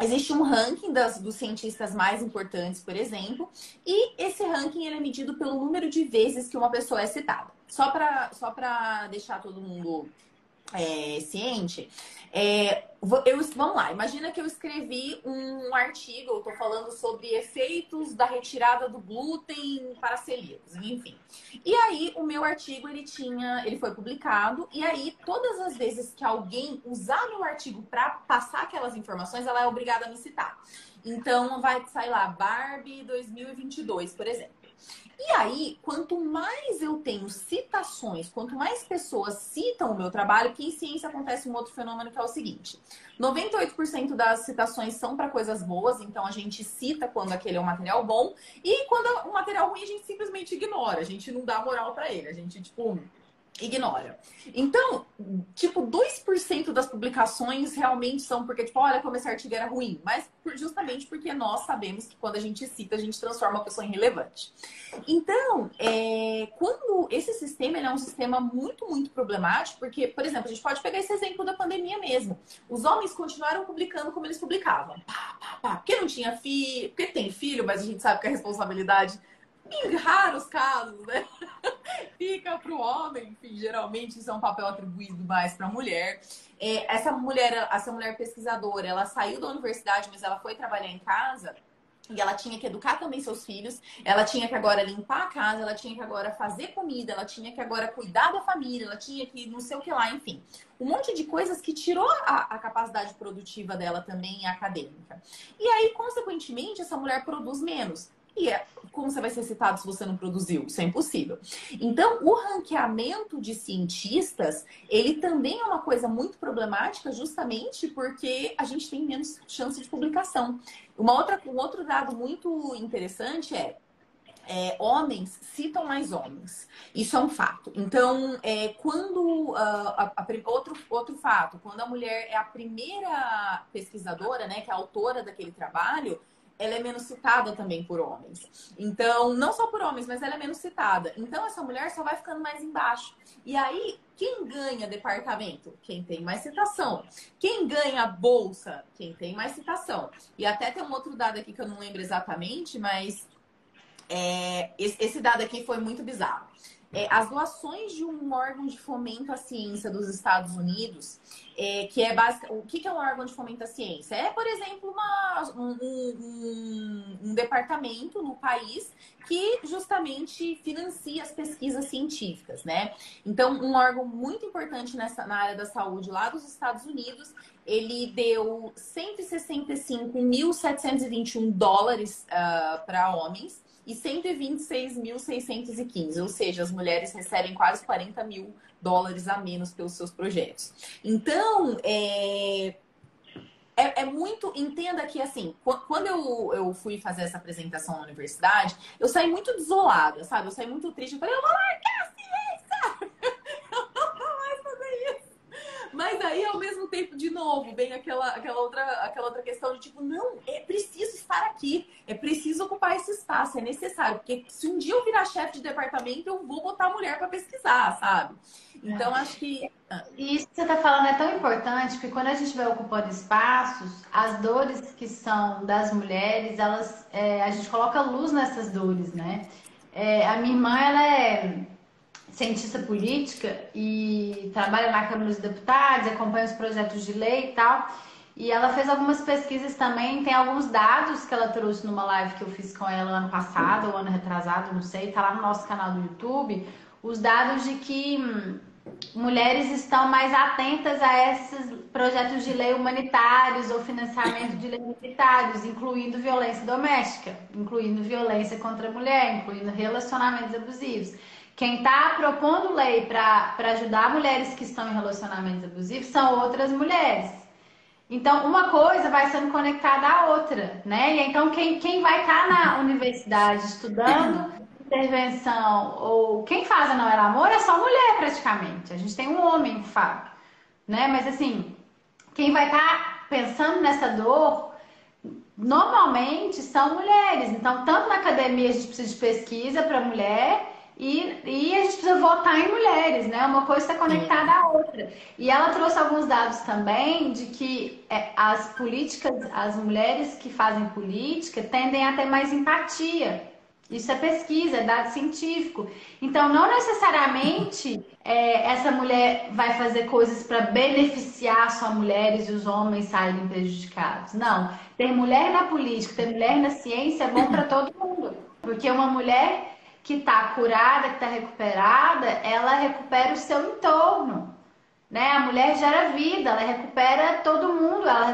Speaker 1: existe um ranking dos cientistas mais importantes, por exemplo, e esse ranking ele é medido pelo número de vezes que uma pessoa é citada. Só para deixar todo mundo ciente, vamos lá, imagina que eu escrevi um artigo, eu estou falando sobre efeitos da retirada do glúten para celíacos, enfim. E aí, o meu artigo, ele foi publicado, e aí, todas as vezes que alguém usar meu artigo para passar aquelas informações, ela é obrigada a me citar. Então, vai sair lá, Barbie 2022, por exemplo. E aí, quanto mais eu tenho citações, quanto mais pessoas citam o meu trabalho, que em ciência acontece um outro fenômeno que é o seguinte: 98% das citações são para coisas boas, então a gente cita quando aquele é um material bom, e quando é um material ruim a gente simplesmente ignora, a gente não dá moral para ele, a gente, tipo, ignora. Então, tipo, 2% das publicações realmente são porque, tipo, olha como esse artigo era ruim. Mas justamente porque nós sabemos que quando a gente cita, a gente transforma a pessoa em relevante. Então, quando esse sistema ele é um sistema muito, muito problemático, porque, por exemplo, a gente pode pegar esse exemplo da pandemia mesmo. Os homens continuaram publicando como eles publicavam. Pá, pá, pá, porque não tinha filho, porque tem filho, mas a gente sabe que a responsabilidade, em raros casos, né? Fica para o homem, enfim, geralmente isso é um papel atribuído mais para a mulher. Essa mulher pesquisadora, ela saiu da universidade, mas ela foi trabalhar em casa e ela tinha que educar também seus filhos, ela tinha que agora limpar a casa, ela tinha que agora fazer comida, ela tinha que agora cuidar da família, ela tinha que não sei o que lá, enfim. Um monte de coisas que tirou a capacidade produtiva dela também acadêmica. E aí, consequentemente, essa mulher produz menos. E como você vai ser citado se você não produziu? Isso é impossível. Então, o ranqueamento de cientistas, ele também é uma coisa muito problemática, justamente porque a gente tem menos chance de publicação. Um outro dado muito interessante homens citam mais homens. Isso é um fato. Então, quando outro fato, quando a mulher é a primeira pesquisadora, né, que é a autora daquele trabalho, ela é menos citada também por homens. Então, não só por homens, mas ela é menos citada. Então, essa mulher só vai ficando mais embaixo. E aí, quem ganha departamento? Quem tem mais citação. Quem ganha bolsa? Quem tem mais citação. E até tem um outro dado aqui que eu não lembro exatamente, mas esse dado aqui foi muito bizarro. As doações de um órgão de fomento à ciência dos Estados Unidos, que é básica. O que é um órgão de fomento à ciência? É, por exemplo, um departamento no país que justamente financia as pesquisas científicas, né? Então, um órgão muito importante na área da saúde lá dos Estados Unidos, ele deu 165.721 dólares para homens e 126.615, ou seja, as mulheres recebem quase 40 mil dólares a menos pelos seus projetos. Então, muito... Entenda que, assim, quando eu fui fazer essa apresentação na universidade, eu saí muito desolada, sabe? Eu saí muito triste. Eu falei, eu vou largar a ciência! Eu não vou mais fazer isso! Mas aí, ao mesmo tempo, de novo, vem aquela outra questão de tipo, não, é preciso estar aqui, é preciso ocupar esse espaço, é necessário. Porque se um dia eu virar chefe de departamento, eu vou botar a mulher para pesquisar, sabe? Então, acho que...
Speaker 2: E isso que você está falando é tão importante, porque quando a gente vai ocupando espaços, as dores que são das mulheres, a gente coloca luz nessas dores, né? A minha irmã, ela é cientista política e trabalha na Câmara dos Deputados, acompanha os projetos de lei e tal. E ela fez algumas pesquisas também, tem alguns dados que ela trouxe numa live que eu fiz com ela ano passado, ou ano retrasado, não sei, tá lá no nosso canal do YouTube, os dados de que mulheres estão mais atentas a esses projetos de lei humanitários ou financiamento de lei humanitários, incluindo violência doméstica, incluindo violência contra a mulher, incluindo relacionamentos abusivos. Quem está propondo lei para ajudar mulheres que estão em relacionamentos abusivos são outras mulheres. Então, uma coisa vai sendo conectada à outra, né? E então, quem vai estar na universidade estudando intervenção, ou quem faz a Não Era Amor é só mulher, praticamente. A gente tem um homem que faz, né? Mas, assim, quem vai estar pensando nessa dor, normalmente são mulheres. Então, tanto na academia a gente precisa de pesquisa para mulher, e a gente precisa votar em mulheres, né? Uma coisa está conectada à outra. E ela trouxe alguns dados também de que as políticas, as mulheres que fazem política tendem a ter mais empatia. Isso é pesquisa, é dado científico. Então, não necessariamente essa mulher vai fazer coisas para beneficiar só mulheres e os homens saírem prejudicados. Não. Ter mulher na política, ter mulher na ciência é bom para todo mundo. Porque uma mulher que está curada, que está recuperada, ela recupera o seu entorno, né? A mulher gera vida, ela recupera todo mundo, ela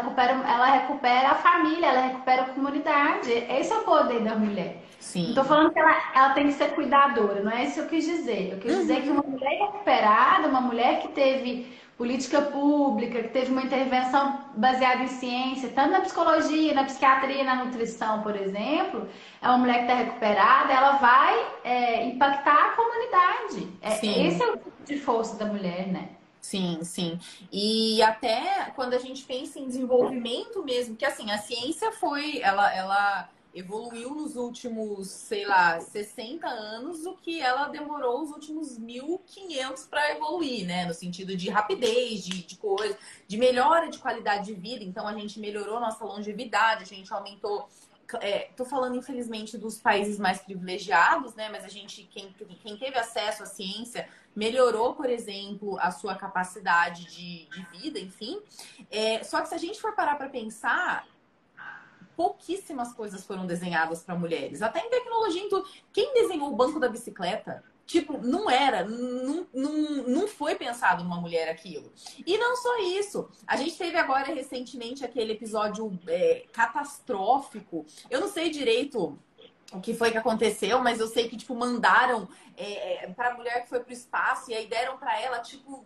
Speaker 2: recupera a família, ela recupera a comunidade. Esse é o poder da mulher.
Speaker 1: Sim.
Speaker 2: Não estou falando que ela tem que ser cuidadora, não é isso que eu quis dizer. Eu quis dizer que uma mulher recuperada, uma mulher que teve política pública, que teve uma intervenção baseada em ciência, tanto na psicologia, na psiquiatria, na nutrição, por exemplo, é uma mulher que está recuperada, ela vai impactar a comunidade. Esse é o tipo de força da mulher, né?
Speaker 1: Sim, sim. E até quando a gente pensa em desenvolvimento mesmo, que assim, a ciência ela evoluiu nos últimos, sei lá, 60 anos, o que ela demorou os últimos 1.500 para evoluir, né? No sentido de rapidez, de coisa, de melhora de qualidade de vida. Então, a gente melhorou nossa longevidade, a gente aumentou... Tô falando, infelizmente, dos países mais privilegiados, né? Mas quem teve acesso à ciência melhorou, por exemplo, a sua capacidade de vida, enfim. Só que se a gente for parar para pensar, pouquíssimas coisas foram desenhadas para mulheres. Até em tecnologia, em tudo. Quem desenhou o banco da bicicleta? Tipo, não foi pensado numa mulher aquilo. E não só isso. A gente teve agora recentemente aquele episódio catastrófico. Eu não sei direito o que foi que aconteceu, mas eu sei que, tipo, mandaram pra mulher que foi pro espaço e aí deram pra ela, tipo,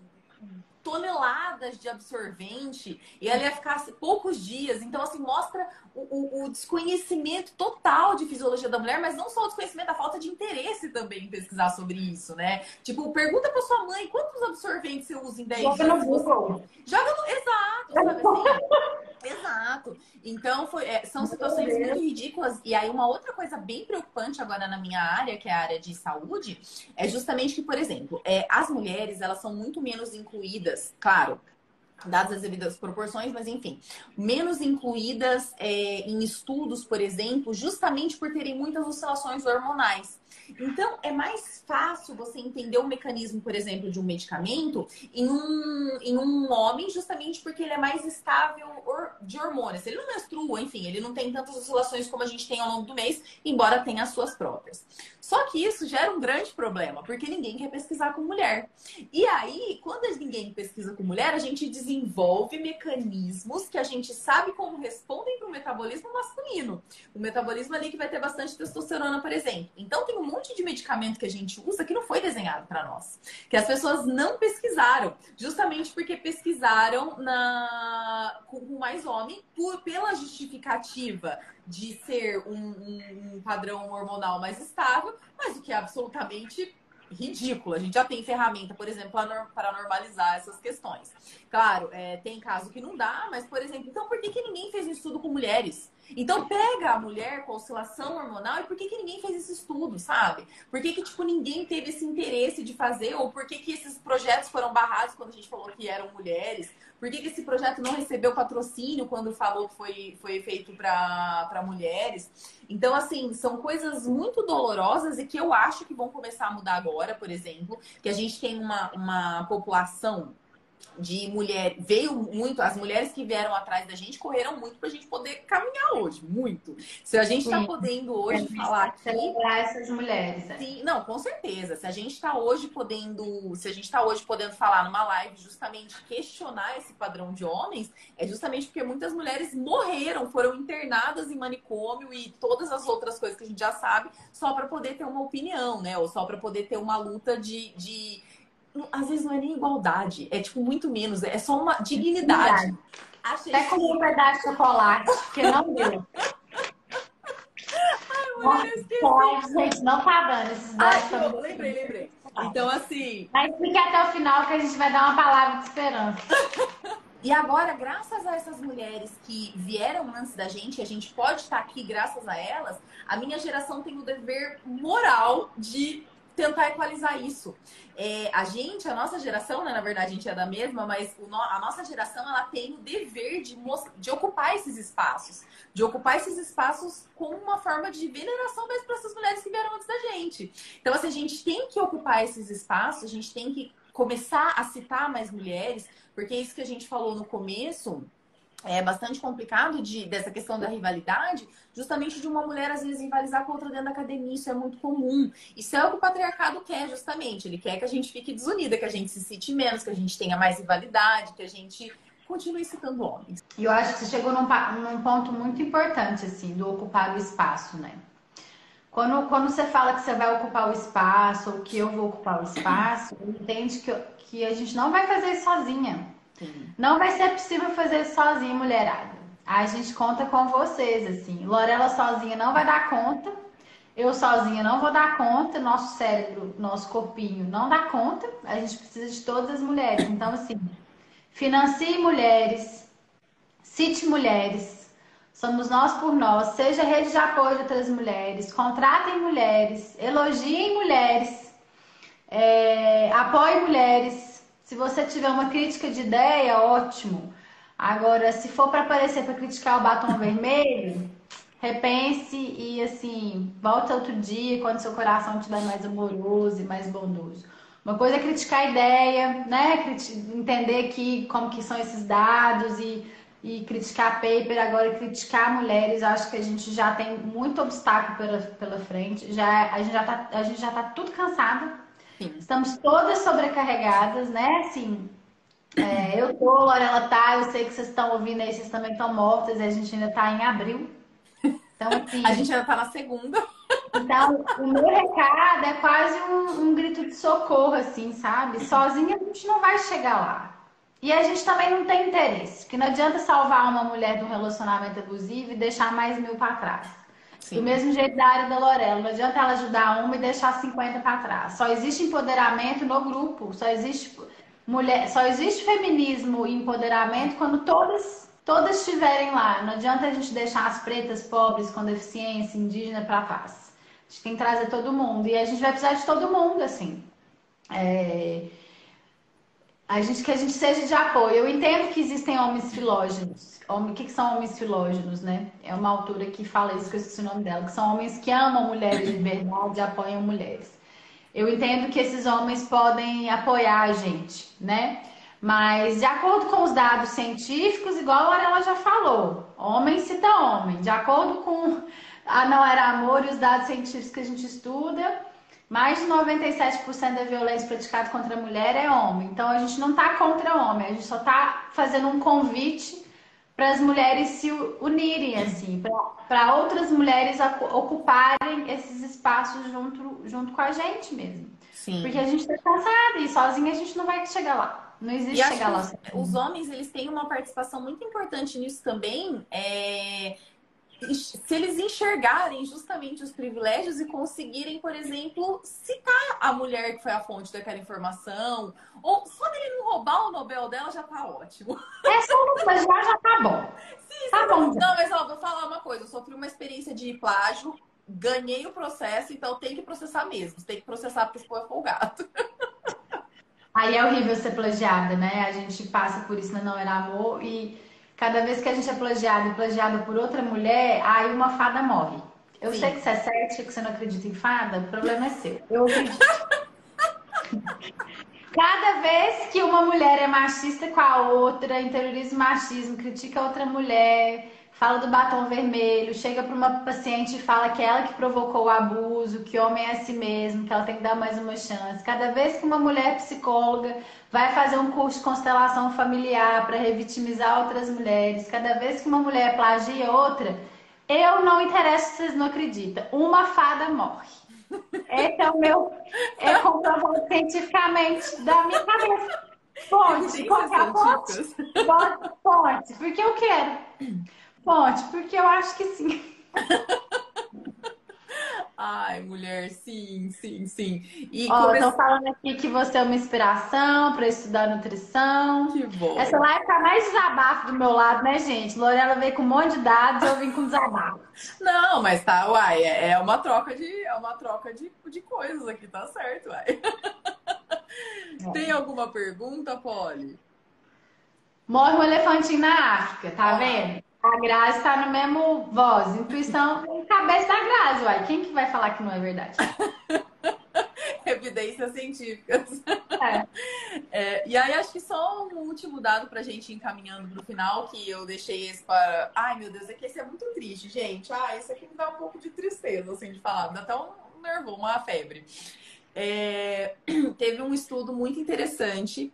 Speaker 1: toneladas de absorvente e ela ia ficar poucos dias. Então, assim, mostra o desconhecimento total de fisiologia da mulher, mas não só o desconhecimento, a falta de interesse também em pesquisar sobre isso, né? Tipo, pergunta pra sua mãe quantos absorventes você usa em 10
Speaker 2: Joga
Speaker 1: dias.
Speaker 2: no Google.
Speaker 1: Joga no... Exato, sabe assim? Exato. Então, são situações muito ridículas. E aí, uma outra coisa bem preocupante agora na minha área, que é a área de saúde, é justamente que, por exemplo, as mulheres, elas são muito menos incluídas, claro, dadas as devidas proporções, mas enfim, menos incluídas em estudos, por exemplo, justamente por terem muitas oscilações hormonais. Então, é mais fácil você entender o mecanismo, por exemplo, de um medicamento em um homem, justamente porque ele é mais estável de hormônios. Ele não menstrua, enfim, ele não tem tantas oscilações como a gente tem ao longo do mês, embora tenha as suas próprias. Só que isso gera um grande problema, porque ninguém quer pesquisar com mulher. E aí, quando ninguém pesquisa com mulher, a gente desenvolve mecanismos que a gente sabe como respondem para o metabolismo masculino. O metabolismo ali que vai ter bastante testosterona, por exemplo. Então, tem um monte de medicamento que a gente usa que não foi desenhado para nós. Que as pessoas não pesquisaram, justamente porque pesquisaram com mais homem pela justificativa de ser um padrão hormonal mais estável, mas o que é absolutamente ridículo. A gente já tem ferramenta, por exemplo, para normalizar essas questões. Claro, tem caso que não dá, mas, por exemplo, então por que ninguém fez um estudo com mulheres? Então pega a mulher com oscilação hormonal e por que ninguém fez esse estudo, sabe? Por que tipo, ninguém teve esse interesse de fazer? Ou por que esses projetos foram barrados quando a gente falou que eram mulheres? Por que esse projeto não recebeu patrocínio quando falou que foi feito para mulheres? Então, assim, são coisas muito dolorosas e que eu acho que vão começar a mudar agora, por exemplo, que a gente tem uma população de mulher, veio muito, as mulheres que vieram atrás da gente correram muito pra gente poder caminhar hoje, muito. Se a gente tá podendo hoje falar aqui,
Speaker 2: celebrar essas mulheres.
Speaker 1: Sim, não, com certeza. Se a gente tá hoje podendo falar numa live justamente questionar esse padrão de homens, é justamente porque muitas mulheres morreram, foram internadas em manicômio e todas as outras coisas que a gente já sabe, só para poder ter uma opinião, né? Ou só para poder ter uma luta de às vezes não é nem igualdade, é tipo muito menos, é só uma dignidade.
Speaker 2: Até comer um pedaço de chocolate, porque não deu.
Speaker 1: Ai, mulher,
Speaker 2: gente, não tá dando esses dados.
Speaker 1: Lembrei. Então, assim...
Speaker 2: Mas fique até o final que a gente vai dar uma palavra de esperança.
Speaker 1: E agora, graças a essas mulheres que vieram antes da gente, a gente pode estar aqui graças a elas, a minha geração tem o dever moral de tentar equalizar isso. A nossa geração, né, na verdade a gente é da mesma, mas a nossa geração ela tem o dever de ocupar esses espaços. De ocupar esses espaços como uma forma de veneração mesmo para essas mulheres que vieram antes da gente. Então, assim, a gente tem que ocupar esses espaços, a gente tem que começar a citar mais mulheres, porque isso que a gente falou no começo... É bastante complicado dessa questão da rivalidade, justamente de uma mulher, às vezes, rivalizar com outra dentro da academia. Isso é muito comum. Isso é o que o patriarcado quer, justamente. Ele quer que a gente fique desunida, que a gente se cite menos, que a gente tenha mais rivalidade, que a gente continue citando homens.
Speaker 2: E eu acho que você chegou num ponto muito importante, assim, do ocupar o espaço, né? Quando você fala que você vai ocupar o espaço, ou que eu vou ocupar o espaço, entende que a gente não vai fazer isso sozinha.
Speaker 1: Sim.
Speaker 2: Não vai ser possível fazer isso sozinha, mulherada. A gente conta com vocês, assim. Lorela sozinha não vai dar conta. Eu sozinha não vou dar conta. Nosso cérebro, nosso corpinho não dá conta. A gente precisa de todas as mulheres. Então, assim, financie mulheres, cite mulheres. Somos nós por nós. Seja rede de apoio de outras mulheres. Contratem mulheres. Elogiem mulheres. Apoie mulheres. Se você tiver uma crítica de ideia, ótimo. Agora, se for para aparecer para criticar o batom vermelho, repense e, assim, volte outro dia quando seu coração estiver mais amoroso e mais bondoso. Uma coisa é criticar a ideia, né? Entender como que são esses dados e criticar paper. Agora, criticar mulheres, acho que a gente já tem muito obstáculo pela frente. A gente já tá tudo cansada.
Speaker 1: Sim.
Speaker 2: Estamos todas sobrecarregadas, né? Assim, eu tô, Lorela tá, eu sei que vocês estão ouvindo aí, vocês também estão mortas, e a gente ainda tá em abril. Então, assim...
Speaker 1: A gente ainda tá na segunda.
Speaker 2: Então, o meu recado é quase um grito de socorro, assim, sabe? Sozinha a gente não vai chegar lá. E a gente também não tem interesse, porque não adianta salvar uma mulher de um relacionamento abusivo e deixar mais 1000 para trás. Do
Speaker 1: Sim.
Speaker 2: mesmo jeito da área da Lorela, não adianta ela ajudar uma e deixar 50 para trás. Só existe empoderamento no grupo, só existe mulher, só existe feminismo e empoderamento quando todas estiverem lá. Não adianta a gente deixar as pretas, pobres, com deficiência, indígena para trás. A gente tem que trazer todo mundo e a gente vai precisar de todo mundo, assim. É, que a gente seja de apoio. Eu entendo que existem homens filógenos. O que são homens filógenos, né? É uma autora que fala isso, que eu esqueci o nome dela, que são homens que amam mulheres de verdade e apoiam mulheres. Eu entendo que esses homens podem apoiar a gente, né? Mas de acordo com os dados científicos, igual a Lorela já falou, homem cita homem. De acordo com a Não Era Amor e os dados científicos que a gente estuda, mais de 97% da violência praticada contra a mulher é homem. Então a gente não está contra homem, a gente só está fazendo um convite para as mulheres se unirem, assim, para outras mulheres ocuparem esses espaços junto com a gente mesmo. Porque a
Speaker 1: Sim.
Speaker 2: gente está cansada e sozinha a gente não vai chegar lá. Não
Speaker 1: E
Speaker 2: existe
Speaker 1: acho
Speaker 2: chegar
Speaker 1: que
Speaker 2: lá
Speaker 1: os
Speaker 2: sozinho.
Speaker 1: homens, eles têm uma participação muito importante nisso também, se eles enxergarem justamente os privilégios e conseguirem, por exemplo, citar a mulher que foi a fonte daquela informação, ou só dele não roubar o Nobel dela já tá ótimo.
Speaker 2: É só uma coisa, já tá bom.
Speaker 1: Sim,
Speaker 2: Tá
Speaker 1: sabe?
Speaker 2: bom já.
Speaker 1: Não, mas ó, vou falar uma coisa, eu sofri uma experiência de plágio, ganhei o processo, então tem que processar mesmo, tem que processar porque foi folgado.
Speaker 2: Aí é horrível ser plagiada, né? A gente passa por isso na Não Era Amor e cada vez que a gente é plagiada e plagiada por outra mulher, aí uma fada morre. Eu sei que
Speaker 1: Sim.
Speaker 2: você é cética, que você não acredita em fada, o problema é seu. Eu acredito. Cada vez que uma mulher é machista com a outra, interioriza o machismo, critica a outra mulher, fala do batom vermelho, chega para uma paciente e fala que é ela que provocou o abuso, que homem é assim mesmo, que ela tem que dar mais uma chance. Cada vez que uma mulher psicóloga vai fazer um curso de constelação familiar para revitimizar outras mulheres, cada vez que uma mulher plagia outra, eu não interesso se vocês não acreditam, uma fada morre. Esse é o meu, é comprovado cientificamente da minha cabeça. Fonte, qual
Speaker 1: Evidências
Speaker 2: que é a fonte?
Speaker 1: científicas.
Speaker 2: Fonte, porque eu quero. Fonte, porque eu acho que sim.
Speaker 1: Ai, mulher, sim, sim, sim. E
Speaker 2: Ó, estão
Speaker 1: começou.
Speaker 2: falando aqui que você é uma inspiração para estudar nutrição.
Speaker 1: Que
Speaker 2: Essa
Speaker 1: bom.
Speaker 2: live tá mais desabafo do meu lado, né, gente? Lorela veio com um monte de dados, eu vim com desabafo.
Speaker 1: Não, mas tá, uai, é uma troca de coisas aqui, tá certo, uai. Tem alguma pergunta, Polly?
Speaker 2: Morre um elefantinho na África, tá
Speaker 1: Olha lá.
Speaker 2: vendo? A Grazi tá no mesmo voz. Intuição em cabeça da Grazi, uai. Quem que vai falar que não é verdade?
Speaker 1: Evidências científicas.
Speaker 2: É.
Speaker 1: E aí, acho que só um último dado pra gente ir encaminhando pro final, que eu deixei esse para. Ai, meu Deus, é que esse é muito triste, gente. Ah, isso aqui me dá um pouco de tristeza, assim, de falar. Me dá até um nervoso, uma febre. Teve um estudo muito interessante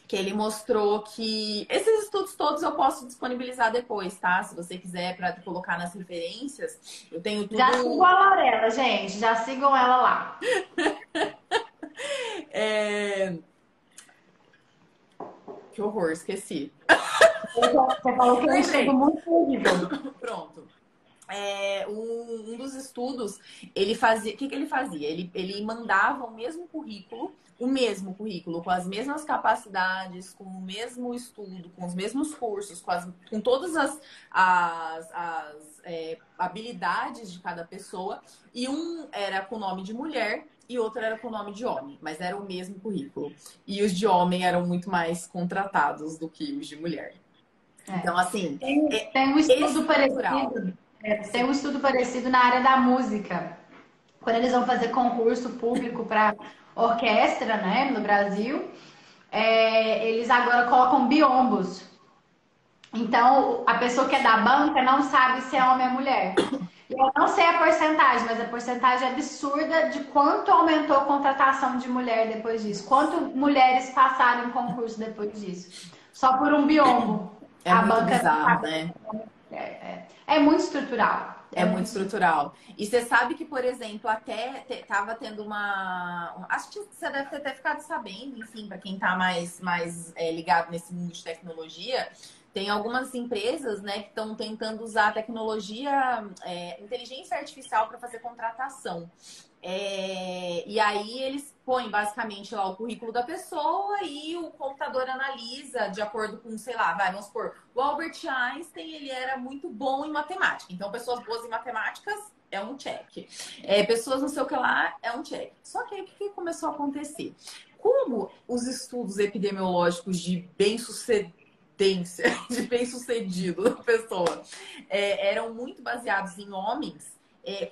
Speaker 1: que ele mostrou que esses estudos todos eu posso disponibilizar depois, tá? Se você quiser para colocar nas referências, eu tenho
Speaker 2: Já sigam
Speaker 1: tudo.
Speaker 2: a Lorela, gente. Já sigam ela lá.
Speaker 1: É... Que horror, esqueci.
Speaker 2: Você falou que é um estudo
Speaker 1: Lembrei.
Speaker 2: muito horrível.
Speaker 1: Pronto. Um dos estudos, ele fazia. O que ele fazia? Ele mandava o mesmo currículo, com as mesmas capacidades, com o mesmo estudo, com os mesmos cursos, com todas as habilidades de cada pessoa, e um era com o nome de mulher e outro era com o nome de homem, mas era o mesmo currículo. E os de homem eram muito mais contratados do que os de mulher.
Speaker 2: É.
Speaker 1: Então, assim,
Speaker 2: Tem um estudo
Speaker 1: estrutural.
Speaker 2: parecido. Tem um
Speaker 1: Sim.
Speaker 2: estudo parecido na área da música. Quando eles vão fazer concurso público para orquestra, né, no Brasil, eles agora colocam biombos. Então, a pessoa que é da banca não sabe se é homem ou mulher. E eu não sei a porcentagem, mas a porcentagem é absurda de quanto aumentou a contratação de mulher depois disso. Quanto mulheres passaram em concurso depois disso. Só por um biombo.
Speaker 1: É
Speaker 2: A
Speaker 1: muito
Speaker 2: banca não
Speaker 1: bizarro,
Speaker 2: sabe.
Speaker 1: né?
Speaker 2: É muito estrutural.
Speaker 1: É muito estrutural. E você sabe que, por exemplo, até tava tendo acho que você deve ter até ficado sabendo, enfim, para quem tá mais ligado nesse mundo de tecnologia, tem algumas empresas, né, que estão tentando usar a tecnologia, inteligência artificial para fazer contratação. E aí eles põem basicamente lá o currículo da pessoa e o computador analisa de acordo com, sei lá, vamos supor, o Albert Einstein, ele era muito bom em matemática. Então, pessoas boas em matemáticas é um check. Pessoas não sei o que lá é um check. Só que aí o que começou a acontecer? Como os estudos epidemiológicos de bem-sucedência, de bem-sucedido da pessoa, eram muito baseados em homens,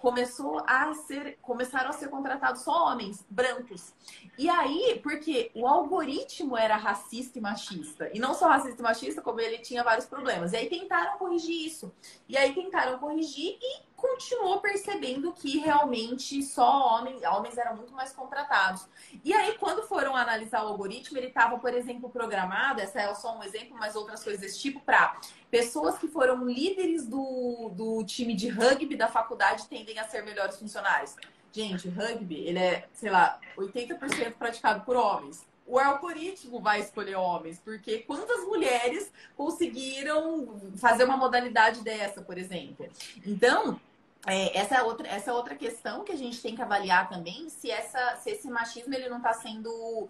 Speaker 1: começaram a ser contratados só homens brancos. E aí, porque o algoritmo era racista e machista. E não só racista e machista, como ele tinha vários problemas. E aí tentaram corrigir isso. E aí tentaram corrigir e continuou percebendo que realmente só homens eram muito mais contratados. E aí, quando foram analisar o algoritmo, ele estava, por exemplo, programado, essa é só um exemplo, mas outras coisas desse tipo, para pessoas que foram líderes do time de rugby da faculdade tendem a ser melhores funcionários. Gente, o rugby, ele é, sei lá, 80% praticado por homens. O algoritmo vai escolher homens, porque quantas mulheres conseguiram fazer uma modalidade dessa, por exemplo? Então, essa é outra questão que a gente tem que avaliar também, se esse machismo ele não está sendo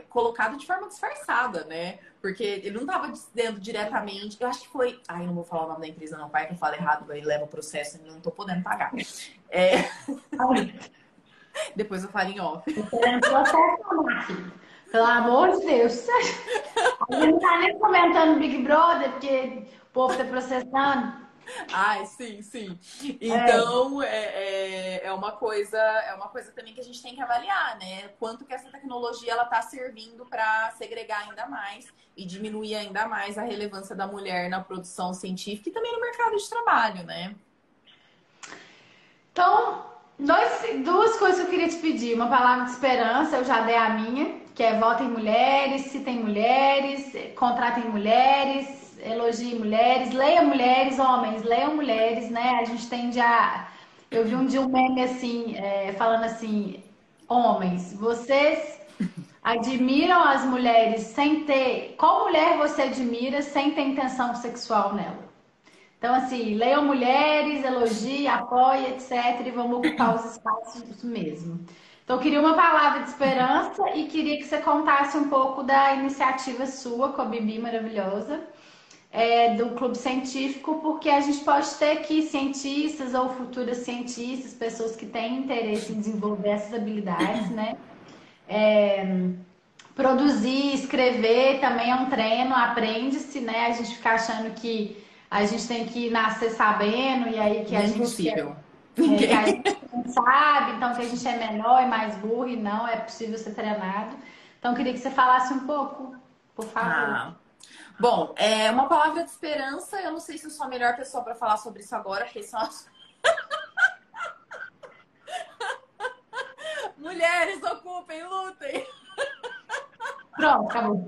Speaker 1: colocado de forma disfarçada, né? Porque ele não estava dizendo diretamente. Eu acho que foi. Ai, não vou falar o nome da empresa, não. Vai que eu falo errado, ele leva o processo e não estou podendo pagar. Depois eu falo em off.
Speaker 2: Pelo amor de Deus. A gente não tá nem comentando Big Brother, porque o povo tá processando.
Speaker 1: Ai, sim, sim.
Speaker 2: É.
Speaker 1: Então, é uma coisa também que a gente tem que avaliar, né? Quanto que essa tecnologia ela tá servindo para segregar ainda mais e diminuir ainda mais a relevância da mulher na produção científica e também no mercado de trabalho, né?
Speaker 2: Então, duas coisas que eu queria te pedir. Uma palavra de esperança, eu já dei a minha, que é votem mulheres, citem mulheres, contratem mulheres, elogiem mulheres, leiam mulheres, homens, leiam mulheres, né? A gente tende a. Eu vi um dia um meme assim, falando assim: homens, vocês admiram as mulheres sem ter. Qual mulher você admira sem ter intenção sexual nela? Então, assim, leiam mulheres, elogie, apoie, etc. E vamos ocupar os espaços mesmo. Então, eu queria uma palavra de esperança e queria que você contasse um pouco da iniciativa sua com a Bibi maravilhosa, do Clube Científico, porque a gente pode ter aqui cientistas ou futuras cientistas, pessoas que têm interesse em desenvolver essas habilidades, né? Produzir, escrever também é um treino, aprende-se, né? A gente fica achando que a gente tem que nascer sabendo e aí que a
Speaker 1: É
Speaker 2: gente quer,
Speaker 1: impossível.
Speaker 2: que a
Speaker 1: Ninguém.
Speaker 2: gente não sabe, então que a gente é menor e mais burro e não, é possível ser treinado. Então eu queria que você falasse um pouco, por favor.
Speaker 1: Ah. Bom, uma palavra de esperança. Eu não sei se eu sou a melhor pessoa para falar sobre isso agora, porque são as mulheres ocupem, lutem.
Speaker 2: Pronto, acabou.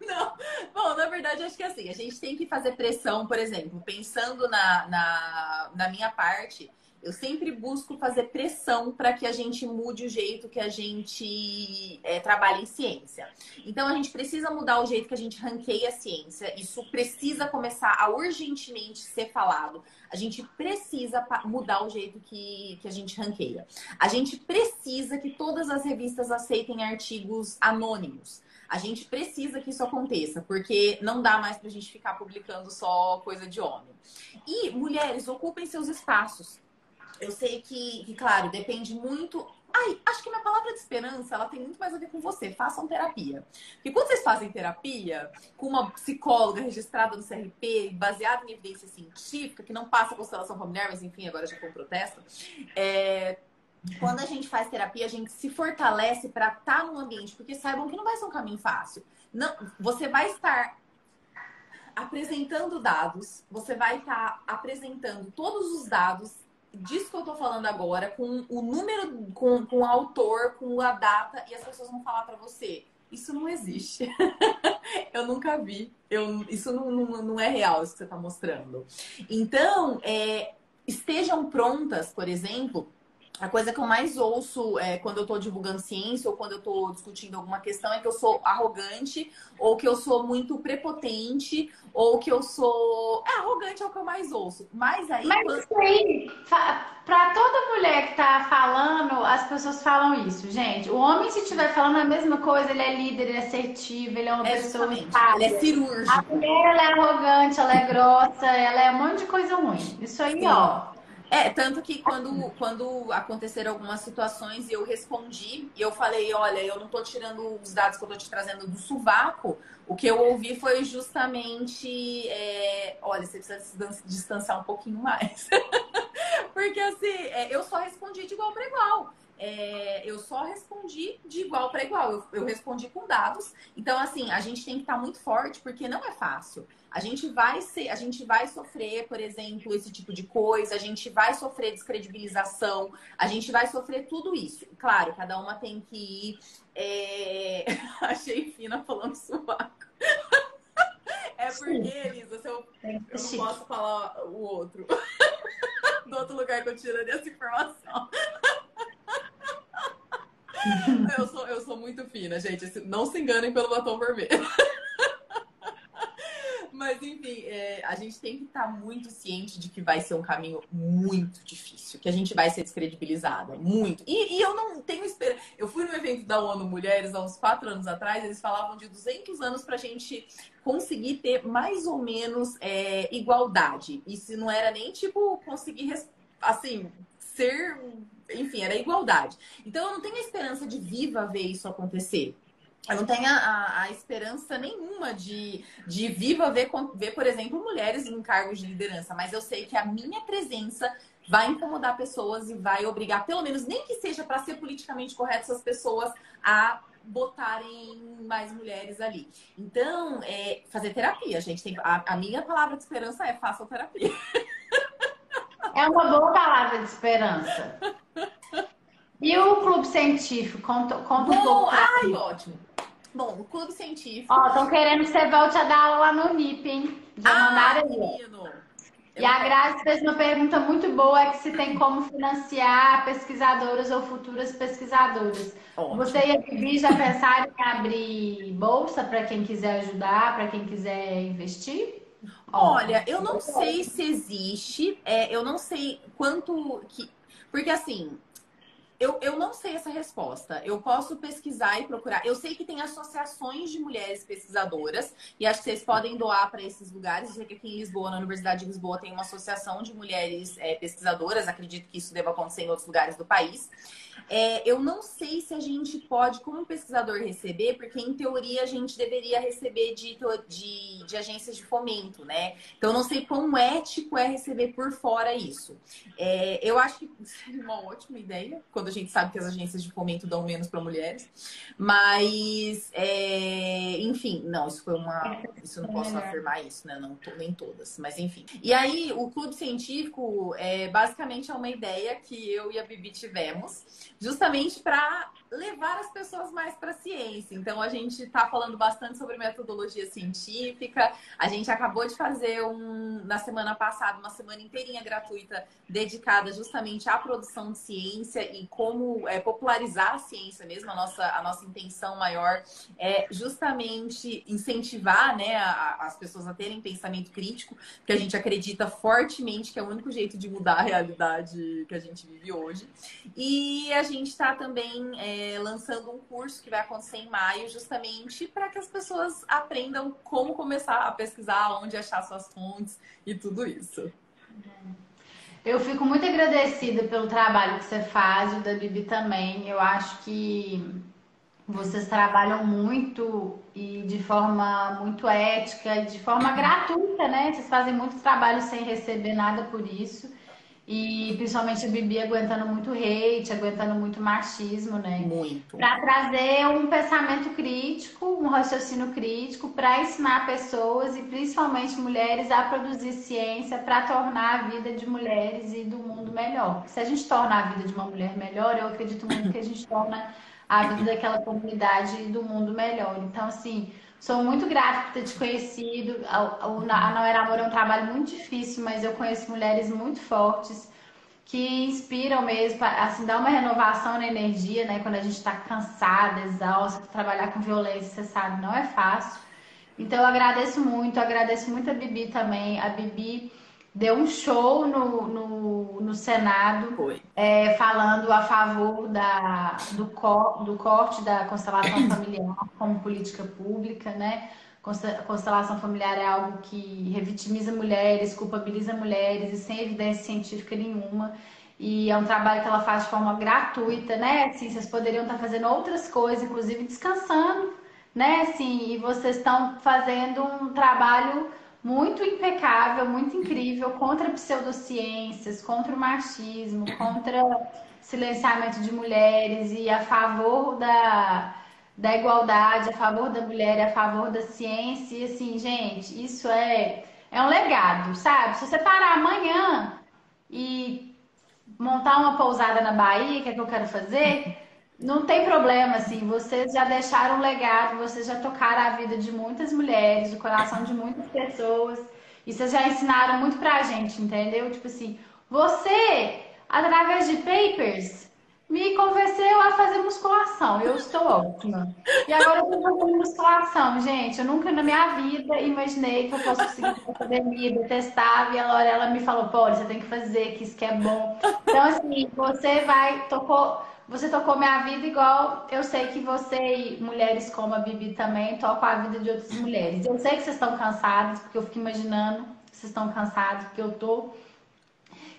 Speaker 1: Não. Bom, na verdade, acho que assim, a gente tem que fazer pressão, por exemplo, pensando na minha parte, eu sempre busco fazer pressão para que a gente mude o jeito que a gente trabalha em ciência. Então, a gente precisa mudar o jeito que a gente ranqueia a ciência. Isso precisa começar a urgentemente ser falado. A gente precisa mudar o jeito que a gente ranqueia. A gente precisa que todas as revistas aceitem artigos anônimos. A gente precisa que isso aconteça, porque não dá mais pra gente ficar publicando só coisa de homem. E mulheres, ocupem seus espaços. Eu sei que, claro, depende muito. Ai, acho que minha palavra de esperança, ela tem muito mais a ver com você. Façam terapia. Porque quando vocês fazem terapia com uma psicóloga registrada no CRP, baseada em evidência científica, que não passa constelação familiar, mas enfim, agora já foi um protesto. Quando a gente faz terapia, a gente se fortalece para estar num ambiente, porque saibam que não vai ser um caminho fácil. Não, você vai estar apresentando dados, você vai estar apresentando todos os dados disso que eu tô falando agora, com o número, com o autor, com a data, e as pessoas vão falar para você: isso não existe. Eu nunca vi. Isso não é real, isso que você está mostrando. Então, estejam prontas, por exemplo. A coisa que eu mais ouço quando eu estou divulgando ciência ou quando eu estou discutindo alguma questão é que eu sou arrogante, ou que eu sou muito prepotente, ou que eu sou. Arrogante é o que eu mais ouço. Mas aí.
Speaker 2: Mas isso aí, pra toda mulher que tá falando, as pessoas falam isso, gente. O homem, se estiver falando a mesma coisa, ele é líder, ele é assertivo, ele é uma pessoa
Speaker 1: Justamente. Ele é
Speaker 2: sábia. A
Speaker 1: cirúrgico.
Speaker 2: mulher, ela é arrogante, ela é grossa, ela é um monte de coisa ruim. Isso aí,
Speaker 1: Sim.
Speaker 2: ó.
Speaker 1: Tanto que quando aconteceram algumas situações e eu respondi, e eu falei, olha, eu não tô tirando os dados que eu tô te trazendo do sovaco, o que eu ouvi foi justamente, olha, você precisa se distanciar um pouquinho mais. Porque assim, eu só respondi de igual para igual. Eu só respondi de igual para igual. Eu respondi com dados. Então, assim, a gente tem que estar muito forte, porque não é fácil. A gente vai sofrer, por exemplo, esse tipo de coisa, a gente vai sofrer descredibilização, a gente vai sofrer tudo isso. Claro, cada uma tem que ir. Achei fina falando sovaco. É porque, Elisa, eu não posso falar o outro. Do outro lugar que eu tirei essa informação. Eu sou muito fina, gente. Não se enganem pelo batom vermelho. Mas, enfim, a gente tem que estar muito ciente de que vai ser um caminho muito difícil, que a gente vai ser descredibilizada, muito. E eu não tenho esperança. Eu fui no evento da ONU Mulheres há uns 4 anos atrás, eles falavam de 200 anos para a gente conseguir ter mais ou menos igualdade. Isso não era nem, tipo, conseguir, assim, ser... Enfim, era igualdade. Então, eu não tenho a esperança de viva ver isso acontecer. Eu não tenho a esperança nenhuma de viva ver, por exemplo, mulheres em cargos de liderança. Mas eu sei que a minha presença vai incomodar pessoas e vai obrigar, pelo menos, nem que seja para ser politicamente correto, essas pessoas a botarem mais mulheres ali. Então, fazer terapia, gente. A minha palavra de esperança é faça terapia.
Speaker 2: É uma boa palavra de esperança. E o clube científico? Conta um pouco pra
Speaker 1: Ai,
Speaker 2: mim.
Speaker 1: ótimo. Bom, o clube científico...
Speaker 2: Ó, estão querendo que você volte a dar aula lá no NIP, hein? Já mandaram aí.
Speaker 1: Menino!
Speaker 2: E a Grazi fez uma pergunta muito boa, é que se tem como financiar pesquisadoras ou futuras pesquisadoras.
Speaker 1: Ótimo.
Speaker 2: Você e a Bibi já pensaram em abrir bolsa para quem quiser ajudar, para quem quiser investir?
Speaker 1: Olha, eu não sei se existe, eu não sei quanto que... Porque assim, eu não sei essa resposta. Eu posso pesquisar e procurar. Eu sei que tem associações de mulheres pesquisadoras e acho que vocês podem doar para esses lugares. Eu sei que aqui em Lisboa, na Universidade de Lisboa, tem uma associação de mulheres pesquisadoras. Acredito que isso deva acontecer em outros lugares do país. Eu não sei se a gente pode, como pesquisador, receber, porque em teoria a gente deveria receber de agências de fomento, né? Então, eu não sei quão ético é receber por fora isso. Eu acho que seria uma ótima ideia, quando a gente sabe que as agências de fomento dão menos para mulheres. Mas, enfim, não, isso eu não posso afirmar isso, né? Não, nem todas, mas enfim. E aí, o clube científico, basicamente, é uma ideia que eu e a Bibi tivemos, justamente para levar as pessoas mais para a ciência. Então, a gente está falando bastante sobre metodologia científica. A gente acabou de fazer na semana passada, uma semana inteirinha gratuita dedicada justamente à produção de ciência e como popularizar a ciência mesmo. A nossa intenção maior é justamente incentivar, né, as pessoas a terem pensamento crítico, porque a gente acredita fortemente que é o único jeito de mudar a realidade que a gente vive hoje. E a gente está também lançando um curso que vai acontecer em maio, justamente para que as pessoas aprendam como começar a pesquisar, onde achar suas fontes e tudo isso.
Speaker 2: Eu fico muito agradecida pelo trabalho que você faz, o da Bibi também. Eu acho que vocês trabalham muito e de forma muito ética, de forma gratuita, né? Vocês fazem muito trabalho sem receber nada por isso. E principalmente a Bibi aguentando muito hate, aguentando muito machismo, né?
Speaker 1: Muito.
Speaker 2: Para trazer um pensamento crítico, um raciocínio crítico, para ensinar pessoas e principalmente mulheres a produzir ciência para tornar a vida de mulheres e do mundo melhor. Se a gente torna a vida de uma mulher melhor, eu acredito muito que a gente torna a vida daquela comunidade e do mundo melhor. Então, assim, sou muito grata por ter te conhecido. A Não Era Amor é um trabalho muito difícil, mas eu conheço mulheres muito fortes que inspiram mesmo, assim, dá uma renovação na energia, né? Quando a gente tá cansada, exausta, trabalhar com violência, você sabe, não é fácil. Então, eu agradeço muito a Bibi também. A Bibi deu um show no Senado,
Speaker 1: Foi.
Speaker 2: falando a favor do corte da constelação familiar como política pública, né? Constelação familiar é algo que revitimiza mulheres, culpabiliza mulheres e sem evidência científica nenhuma. E é um trabalho que ela faz de forma gratuita, né? Assim, vocês poderiam estar fazendo outras coisas, inclusive descansando, né? Assim, e vocês estão fazendo um trabalho muito impecável, muito incrível contra pseudociências, contra o machismo, contra silenciamento de mulheres e a favor da igualdade, a favor da mulher, a favor da ciência. E assim, gente, isso é um legado, sabe? Se você parar amanhã e montar uma pousada na Bahia, que é o que eu quero fazer, não tem problema, assim, vocês já deixaram um legado, vocês já tocaram a vida de muitas mulheres, o coração de muitas pessoas, e vocês já ensinaram muito pra gente, entendeu? Tipo assim, você, através de papers, me convenceu a fazer musculação, eu estou ótima. E agora eu tô fazendo musculação, gente, eu nunca na minha vida imaginei que eu fosse conseguir fazer academia, detestava, e a Lorela me falou, pô, você tem que fazer, que isso que é bom. Então, assim, você tocou minha vida igual eu sei que você e mulheres como a Bibi também tocam a vida de outras mulheres. Eu sei que vocês estão cansadas, porque eu fico imaginando que vocês estão cansados, porque eu tô.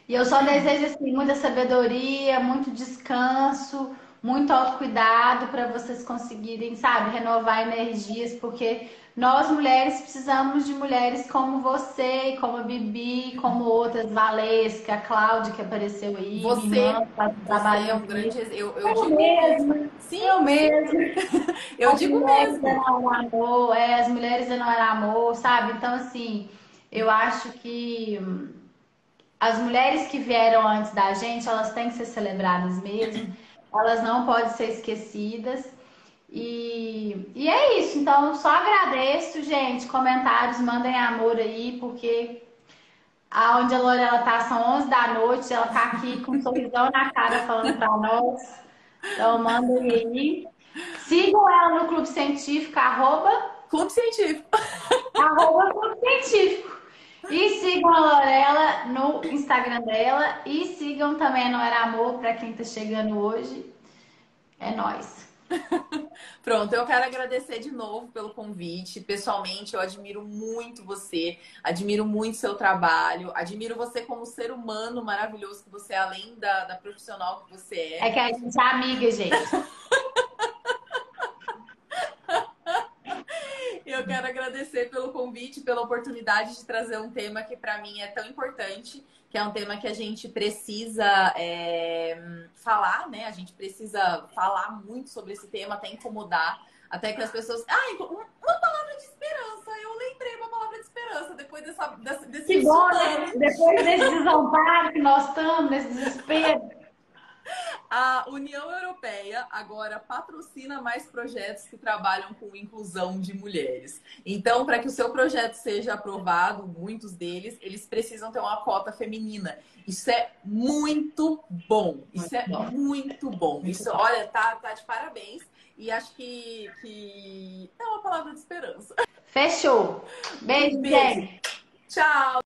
Speaker 2: E eu só desejo assim, muita sabedoria, muito descanso, muito autocuidado para vocês conseguirem, sabe, renovar energias, porque nós mulheres precisamos de mulheres como você, como a Bibi, como outras, Valesca, a Cláudia que apareceu aí, minha irmã, que faz um
Speaker 1: Você
Speaker 2: trabalho
Speaker 1: é um
Speaker 2: incrível.
Speaker 1: grande. Eu
Speaker 2: Eu
Speaker 1: digo mesmo.
Speaker 2: mesma, eu
Speaker 1: Sim, sim,
Speaker 2: mesma.
Speaker 1: eu
Speaker 2: As
Speaker 1: digo
Speaker 2: mulheres da
Speaker 1: mesmo.
Speaker 2: Não Era Amor, as mulheres da Não Era Amor, sabe? Então, assim, eu acho que as mulheres que vieram antes da gente, elas têm que ser celebradas mesmo, elas não podem ser esquecidas. E é isso, então só agradeço, gente. Comentários, mandem amor aí, porque aonde a Lorela tá são 11 da noite, ela tá aqui com um sorrisão na cara falando pra nós. Então mandem aí. Sigam ela no Clube Científico,
Speaker 1: Clube Científico.
Speaker 2: Clube Científico. E sigam a Lorela no Instagram dela. E sigam também a Não Era Amor para quem tá chegando hoje. É nóis.
Speaker 1: Pronto, eu quero agradecer de novo pelo convite. Pessoalmente, eu admiro muito você, admiro muito seu trabalho, admiro você como ser humano maravilhoso que você é, além da profissional que você
Speaker 2: É
Speaker 1: é.
Speaker 2: que a gente é amiga, gente.
Speaker 1: Eu quero agradecer pelo convite, pela oportunidade de trazer um tema que para mim é tão importante, que é um tema que a gente precisa falar, né? A gente precisa falar muito sobre esse tema, até incomodar, até que as pessoas. Ah, uma palavra de esperança. Eu lembrei uma palavra de esperança depois desse
Speaker 2: Que bom, né?
Speaker 1: tsunami.
Speaker 2: Depois desse desamparo que nós estamos, nesse desespero.
Speaker 1: A União Europeia agora patrocina mais projetos que trabalham com inclusão de mulheres. Então, para que o seu projeto seja aprovado, muitos deles, eles precisam ter uma cota feminina. Isso é muito bom. Isso é muito bom. Isso, olha, tá de parabéns. E acho que é uma palavra de esperança.
Speaker 2: Fechou. Beijo,
Speaker 1: Beijo.
Speaker 2: gente.
Speaker 1: Tchau.